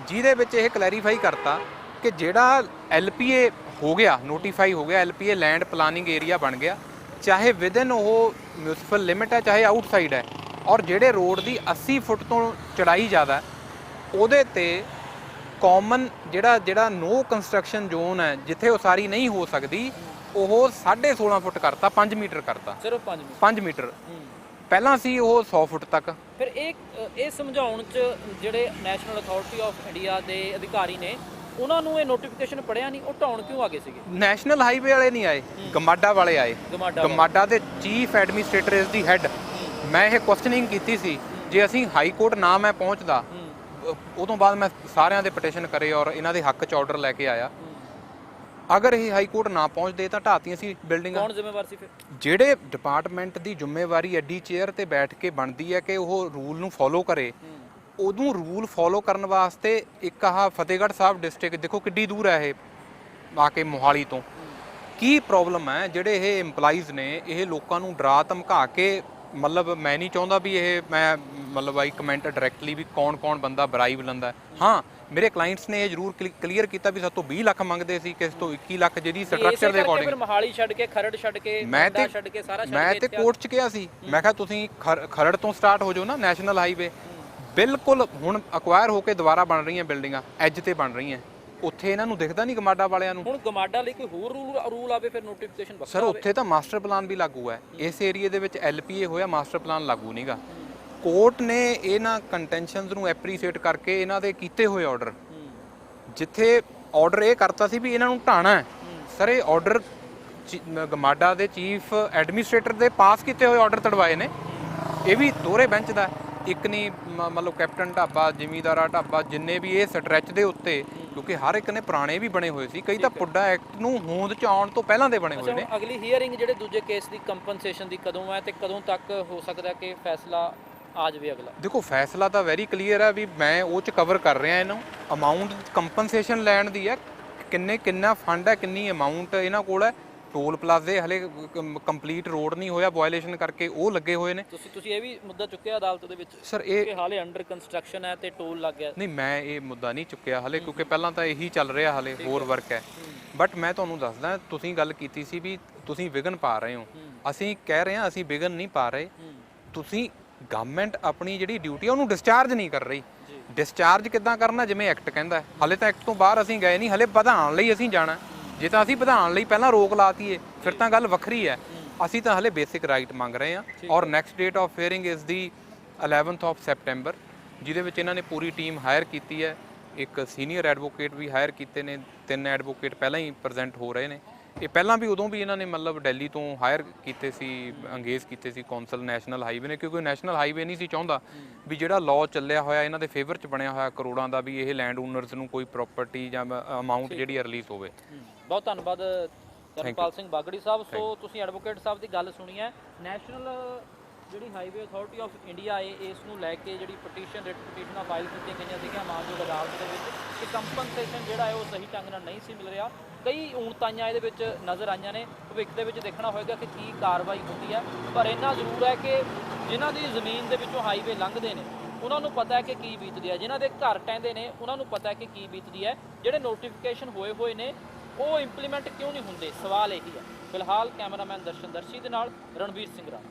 ਜਿਹਦੇ ਵਿੱਚ ਇਹ ਕਲੈਰੀਫਾਈ ਕਰਤਾ ਕਿ ਜਿਹੜਾ LPA ਹੋ ਗਿਆ, ਨੋਟੀਫਾਈ ਹੋ ਗਿਆ, LPA ਲੈਂਡ ਪਲਾਨਿੰਗ ਏਰੀਆ ਬਣ ਗਿਆ, ਚਾਹੇ ਵਿਦਨ ਉਹ ਮਿਊਨਿਸਪਲ ਲਿਮਿਟ ਹੈ ਚਾਹੇ ਆਊਟਸਾਈਡ ਹੈ, ਔਰ ਜਿਹੜੇ ਰੋਡ ਦੀ 80 ਫੁੱਟ ਤੋਂ ਚੜਾਈ ਜ਼ਿਆਦਾ ਉਹਦੇ ਤੇ ਕਾਮਨ ਜਿਹੜਾ ਨੋ ਕੰਸਟਰਕਸ਼ਨ ਜ਼ੋਨ ਹੈ, ਜਿੱਥੇ ਉਸਾਰੀ ਨਹੀਂ ਹੋ ਸਕਦੀ, ਉਹ 16.5 ਫੁੱਟ ਕਰਤਾ, 5 ਮੀਟਰ ਕਰਤਾ, ਸਿਰਫ 5 ਮੀਟਰ। ਪਹਿਲਾਂ ਸੀ ਉਹ 100 ਫੁੱਟ ਤੱਕ। ਫਿਰ ਇਹ ਸਮਝਾਉਣ 'ਚ ਜਿਹੜੇ ਨੈਸ਼ਨਲ ਅਥਾਰਟੀ ਆਫ ਇੰਡੀਆ ਦੇ ਅਧਿਕਾਰੀ ਨੇ, ਉਹਨਾਂ ਨੂੰ ਇਹ ਨੋਟੀਫਿਕੇਸ਼ਨ ਪੜਿਆ ਨਹੀਂ, ਉਹ ਢਾਉਣ ਕਿਉਂ ਆ ਗਏ ਸੀਗੇ? ਨੈਸ਼ਨਲ ਹਾਈਵੇ ਵਾਲੇ ਨਹੀਂ ਆਏ, ਗਮਾਡਾ ਵਾਲੇ ਆਏ। ਗਮਾਡਾ ਦੇ ਚੀਫ ਐਡਮਿਨਿਸਟ੍ਰੇਟਰ ਇਸ ਦੀ ਹੈੱਡ। ਮੈਂ ਇਹ ਕੁਐਸਚਨਿੰਗ ਕੀਤੀ ਸੀ, ਜੇ ਅਸੀਂ ਹਾਈ ਕੋਰਟ ਨਾ ਮੈਂ ਪਹੁੰਚਦਾ, ਉਦੋਂ ਬਾਅਦ ਮੈਂ ਸਾਰਿਆਂ ਦੇ ਪਟੀਸ਼ਨ ਕਰੇ ਔਰ ਇਹਨਾਂ ਦੇ ਹੱਕ 'ਚ ਆਰਡਰ ਲੈ ਕੇ ਆਇਆ। ਅਗਰ ਇਹ ਹਾਈ ਕੋਰਟ ਨਾ ਪਹੁੰਚਦੇ ਤਾਂ ਢਾਤੀਆਂ ਸੀ ਬਿਲਡਿੰਗਾਂ। ਕੌਣ ਜ਼ਿੰਮੇਵਾਰ ਸੀ ਫਿਰ? ਜਿਹੜੇ ਡਿਪਾਰਟਮੈਂਟ ਦੀ ਜ਼ਿੰਮੇਵਾਰੀ ਐਡੀ ਚੇਅਰ ਤੇ ਬੈਠ ਕੇ ਬਣਦੀ ਹੈ ਕਿ ਉਹ ਰੂਲ ਨੂੰ ਫੋਲੋ ਕਰੇ, ਉਦੋਂ ਰੂਲ ਫੋਲੋ ਕਰਨ ਵਾਸਤੇ ਇੱਕ ਆਹ ਫਤਿਹਗੜ੍ਹ ਸਾਹਿਬ ਡਿਸਟ੍ਰਿਕਟ ਦੇਖੋ ਕਿੱਡੀ ਦੂਰ ਹੈ ਇਹ ਆ ਕੇ ਮੋਹਾਲੀ ਤੋਂ। ਕੀ ਪ੍ਰੋਬਲਮ ਹੈ ਜਿਹੜੇ ਇਹ EMPLOYEES ਨੇ, ਇਹ ਲੋਕਾਂ ਨੂੰ ਡਰਾ ਧਮਕਾ ਕੇ, ਮਤਲਬ ਮੈਂ ਨਹੀਂ ਚਾਹੁੰਦਾ ਵੀ ਇਹ ਮੈਂ ਮਤਲਬ ਆਈ ਕਮੈਂਟ ਡਾਇਰੈਕਟਲੀ ਵੀ ਕੌਣ ਬੰਦਾ ਬਰਾਈਬ ਲੈਂਦਾ। ਹਾਂ, ਮੇਰੇ ਕਲਾਇੰਟਸ ਨੇ ਇਹ ਜ਼ਰੂਰ ਕਲੀਅਰ ਕੀਤਾ ਵੀ ਸਾਡੇ ਤੋਂ 20 ਲੱਖ ਮੰਗਦੇ ਸੀ, ਕਿਸੇ ਤੋਂ 21 ਲੱਖ, ਜਿਹਦੀ ਸਟਰਕਚਰ ਦੇ ਅਕੋਰਡਿੰਗ। ਫਿਰ ਮੋਹਾਲੀ ਛੱਡ ਕੇ, ਖਰੜ ਛੱਡ ਕੇ, ਮੈਂ ਤੇ ਕੋਰਟ 'ਚ ਕਿਹਾ ਸੀ, ਮੈਂ ਕਿਹਾ ਤੁਸੀਂ ਖਰੜ ਤੋਂ ਸਟਾਰਟ ਹੋ ਜਾਓ ਨਾ ਨੈਸ਼ਨਲ ਹਾਈਵੇ। ਬਿਲਕੁਲ ਹੁਣ ਅਕਵਾਇਰ ਹੋ ਕੇ ਦੁਬਾਰਾ ਬਣ ਰਹੀਆਂ ਬਿਲਡਿੰਗਾਂ, ਐਜ ਤੇ ਬਣ ਰਹੀਆਂ, ਉੱਥੇ ਇਹਨਾਂ ਨੂੰ ਦਿਖਦਾ ਨਹੀਂ ਗਮਾਡਾ ਵਾਲਿਆਂ ਨੂੰ। ਹੁਣ ਗਮਾਡਾ ਲਈ ਕੋਈ ਹੋਰ ਰੂਲ ਆਵੇ ਫਿਰ ਨੋਟੀਫਿਕੇਸ਼ਨ ਵੱਖਰਾ? ਸਰ ਉੱਥੇ ਤਾਂ ਮਾਸਟਰ ਪਲਾਨ ਵੀ ਲਾਗੂ ਹੈ, ਇਸ ਏਰੀਏ ਦੇ ਵਿੱਚ LPA ਹੋਇਆ, ਮਾਸਟਰ ਪਲਾਨ ਲਾਗੂ ਨਹੀਂਗਾ। ਕੋਰਟ ਨੇ ਇਹਨਾਂ ਕੰਟੈਂਸ਼ਨਸ ਨੂੰ ਐਪਰੀਸ਼ੀਏਟ ਕਰਕੇ ਇਹਨਾਂ ਦੇ ਕੀਤੇ ਹੋਏ ਆਰਡਰ, ਜਿੱਥੇ ਆਰਡਰ ਇਹ ਕਰਤਾ ਸੀ ਵੀ ਇਹਨਾਂ ਨੂੰ ਢਾਣਾ ਹੈ, ਸਰ ਇਹ ਆਰਡਰ ਗਮਾਡਾ ਦੇ ਚੀਫ ਐਡਮਿਨਿਸਟ੍ਰੇਟਰ ਦੇ ਪਾਸ ਕੀਤੇ ਹੋਏ ਆਰਡਰ ਤੜਵਾਏ ਨੇ। ਇਹ ਵੀ ਦੋਹਰੇ ਬੈਂਚ ਦਾ, ਇੱਕ ਨਹੀਂ ਮਤਲਬ ਕੈਪਟਨ ਢਾਬਾ, ਜ਼ਿਮੀਂਦਾਰਾ ਢਾਬਾ, ਜਿੰਨੇ ਵੀ ਇਹ ਸਟਰੈਚ ਦੇ ਉੱਤੇ, ਕਿਉਂਕਿ ਹਰ ਇੱਕ ਨੇ ਪੁਰਾਣੇ ਵੀ ਬਣੇ ਹੋਏ ਸੀ, ਕਈ ਤਾਂ ਪੁੱਡਾ ਐਕਟ ਨੂੰ ਹੋਂਦ 'ਚ ਆਉਣ ਤੋਂ ਪਹਿਲਾਂ ਦੇ ਬਣੇ ਹੋਏ ਨੇ। ਅਗਲੀ ਹੀਅਰਿੰਗ ਜਿਹੜੇ ਦੂਜੇ ਕੇਸ ਦੀ ਕੰਪਨਸੇਸ਼ਨ ਦੀ ਕਦੋਂ ਹੈ ਤੇ ਕਦੋਂ ਤੱਕ ਹੋ ਸਕਦਾ ਕਿ ਫੈਸਲਾ ਆ ਜਾਵੇ ਅਗਲਾ? ਦੇਖੋ ਫੈਸਲਾ ਤਾਂ ਵੈਰੀ ਕਲੀਅਰ ਹੈ ਵੀ ਮੈਂ ਉਹ 'ਚ ਕਵਰ ਕਰ ਰਿਹਾ ਇਹਨੂੰ। ਅਮਾਊਂਟ ਕੰਪਨਸੇਸ਼ਨ ਲੈਣ ਦੀ ਹੈ, ਕਿੰਨਾ ਫੰਡ ਹੈ, ਕਿੰਨੀ ਅਮਾਊਂਟ ਇਹਨਾਂ ਕੋਲ ਹੈ। ਟੋਲ ਪਲਾਜ਼ੇ ਹਲੇ ਕੰਪਲੀਟ ਰੋਡ ਨਹੀਂ ਹੋਇਆ, ਵਾਇਲੇਸ਼ਨ ਕਰਕੇ ਉਹ ਲੱਗੇ ਹੋਏ ਨੇ। ਤੁਸੀਂ ਇਹ ਵੀ ਮੁੱਦਾ ਚੁੱਕਿਆ ਅਦਾਲਤ ਦੇ ਵਿੱਚ ਸਰ? ਇਹ ਹਾਲੇ ਅੰਡਰ ਕੰਸਟਰਕਸ਼ਨ ਹੈ ਤੇ ਟੋਲ ਲੱਗ ਗਿਆ। ਨਹੀਂ, ਮੈਂ ਇਹ ਮੁੱਦਾ ਨਹੀਂ ਚੁੱਕਿਆ ਹਲੇ, ਕਿਉਂਕਿ ਪਹਿਲਾਂ ਤਾਂ ਇਹੀ ਚੱਲ ਰਿਹਾ, ਹਲੇ ਹੋਰ ਵਰਕ ਹੈ। ਬਟ ਮੈਂ ਤੁਹਾਨੂੰ ਦੱਸਦਾ, ਤੁਸੀਂ ਗੱਲ ਕੀਤੀ ਸੀ ਵੀ ਤੁਸੀਂ ਵਿਘਨ ਪਾ ਰਹੇ ਹੋ, ਅਸੀਂ ਕਹਿ ਰਹੇ ਹਾਂ ਅਸੀਂ ਵਿਘਨ ਨਹੀਂ ਪਾ ਰਹੇ। ਤੁਸੀਂ ਗਵਰਨਮੈਂਟ ਆਪਣੀ ਜਿਹੜੀ ਡਿਊਟੀ ਹੈ ਉਹਨੂੰ ਡਿਸਚਾਰਜ ਨਹੀਂ ਕਰ ਰਹੀ। ਡਿਸਚਾਰਜ ਕਿੱਦਾਂ ਕਰਨਾ, ਜਿਵੇਂ ਐਕਟ ਕਹਿੰਦਾ ਹੈ। ਹਲੇ ਤਾਂ ਐਕਟ ਤੋਂ ਬਾਹਰ ਅਸੀਂ ਗਏ ਨਹੀਂ, ਹਲੇ ਵਧਾਉਣ ਲਈ ਅਸੀਂ ਜਾਣਾ। ਜੇ ਤਾਂ ਅਸੀਂ ਵਧਾਉਣ ਲਈ ਪਹਿਲਾਂ ਰੋਕ ਲਾਤੀਏ ਫਿਰ ਤਾਂ ਗੱਲ ਵੱਖਰੀ ਹੈ। ਅਸੀਂ ਤਾਂ ਹਲੇ ਬੇਸਿਕ ਰਾਈਟ ਮੰਗ ਰਹੇ ਹਾਂ। ਔਰ next date of hearing is the 11th of September, ਜਿਹਦੇ ਵਿੱਚ ਇਹਨਾਂ ਨੇ ਪੂਰੀ ਟੀਮ ਹਾਇਰ ਕੀਤੀ ਹੈ। ਇੱਕ ਸੀਨੀਅਰ ਐਡਵੋਕੇਟ ਵੀ ਹਾਇਰ ਕੀਤੇ ਨੇ, 3 ਐਡਵੋਕੇਟ ਪਹਿਲਾਂ ਹੀ ਪ੍ਰੈਜ਼ੈਂਟ ਹੋ ਰਹੇ ਨੇ। ਇਹ ਪਹਿਲਾਂ ਵੀ ਉਦੋਂ ਵੀ ਇਹਨਾਂ ਨੇ ਮਤਲਬ ਦਿੱਲੀ ਤੋਂ ਹਾਇਰ ਕੀਤੇ ਸੀ, ਅੰਗੇਜ ਕੀਤੇ ਸੀ ਕੌਂਸਲ ਨੈਸ਼ਨਲ ਹਾਈਵੇ ਨੇ, ਕਿਉਂਕਿ ਨੈਸ਼ਨਲ ਹਾਈਵੇ ਨਹੀਂ ਸੀ ਚਾਹੁੰਦਾ ਵੀ ਜਿਹੜਾ ਲਾਅ ਚੱਲਿਆ ਹੋਇਆ ਇਹਨਾਂ ਦੇ ਫੇਵਰ 'ਚ ਬਣਿਆ ਹੋਇਆ ਕਰੋੜਾਂ ਦਾ, ਵੀ ਇਹ ਲੈਂਡ ਓਨਰਸ ਨੂੰ ਕੋਈ ਪ੍ਰਾਪਰਟੀ ਜਾਂ ਅਮਾਊਂਟ ਜਿਹੜੀ ਰਿਲੀਜ਼ ਹੋਵੇ। ਬਹੁਤ ਧੰਨਵਾਦ ਚਰਨਪਾਲ ਸਿੰਘ ਬਾਗੜੀ ਸਾਹਿਬ। ਸੋ ਤੁਸੀਂ ਐਡਵੋਕੇਟ ਸਾਹਿਬ ਦੀ ਗੱਲ ਸੁਣੀ ਹੈ। ਨੈਸ਼ਨਲ ਜਿਹੜੀ ਹਾਈਵੇ ਅਥਾਰਟੀ ਆਫ ਇੰਡੀਆ ਹੈ, ਇਸ ਨੂੰ ਲੈ ਕੇ ਜਿਹੜੀ ਪਟੀਸ਼ਨ ਰਿਟ ਪਟੀਸ਼ਨਾਂ ਫਾਈਲ ਕੀਤੀਆਂ ਗਈਆਂ ਸੀਗੀਆਂ ਮਾਨਯੋਗ ਅਦਾਲਤ ਦੇ ਵਿੱਚ ਕਿ ਕੰਪਨਸੇਸ਼ਨ ਜਿਹੜਾ ਹੈ ਉਹ ਸਹੀ ਢੰਗ ਨਾਲ ਨਹੀਂ ਸੀ ਮਿਲ ਰਿਹਾ। ਕਈ ਊਣਤਾਈਆਂ ਇਹਦੇ ਵਿੱਚ ਨਜ਼ਰ ਆਈਆਂ ਨੇ। ਭਵਿੱਖ ਦੇ ਵਿੱਚ ਦੇਖਣਾ ਹੋਏਗਾ ਕਿ ਕੀ ਕਾਰਵਾਈ ਹੁੰਦੀ ਹੈ, ਪਰ ਇੰਨਾ ਜ਼ਰੂਰ ਹੈ ਕਿ ਜਿਨ੍ਹਾਂ ਦੀ ਜ਼ਮੀਨ ਦੇ ਵਿੱਚੋਂ ਹਾਈਵੇ ਲੰਘਦੇ ਨੇ ਉਹਨਾਂ ਨੂੰ ਪਤਾ ਹੈ ਕਿ ਕੀ ਬੀਤਦੀ ਹੈ, ਜਿਨ੍ਹਾਂ ਦੇ ਘਰ ਟਹਿੰਦੇ ਨੇ ਉਹਨਾਂ ਨੂੰ ਪਤਾ ਹੈ ਕਿ ਕੀ ਬੀਤਦੀ ਹੈ। ਜਿਹੜੇ ਨੋਟੀਫਿਕੇਸ਼ਨ ਹੋਏ ਨੇ ਉਹ ਇੰਪਲੀਮੈਂਟ ਕਿਉਂ ਨਹੀਂ ਹੁੰਦੇ, ਸਵਾਲ ਇਹੀ ਹੈ। ਫਿਲਹਾਲ ਕੈਮਰਾਮੈਨ ਦਰਸ਼ਨ ਦਰਸ਼ੀ ਦੇ ਨਾਲ ਰਣਵੀਰ ਸਿੰਘ ਰਾਣਾ।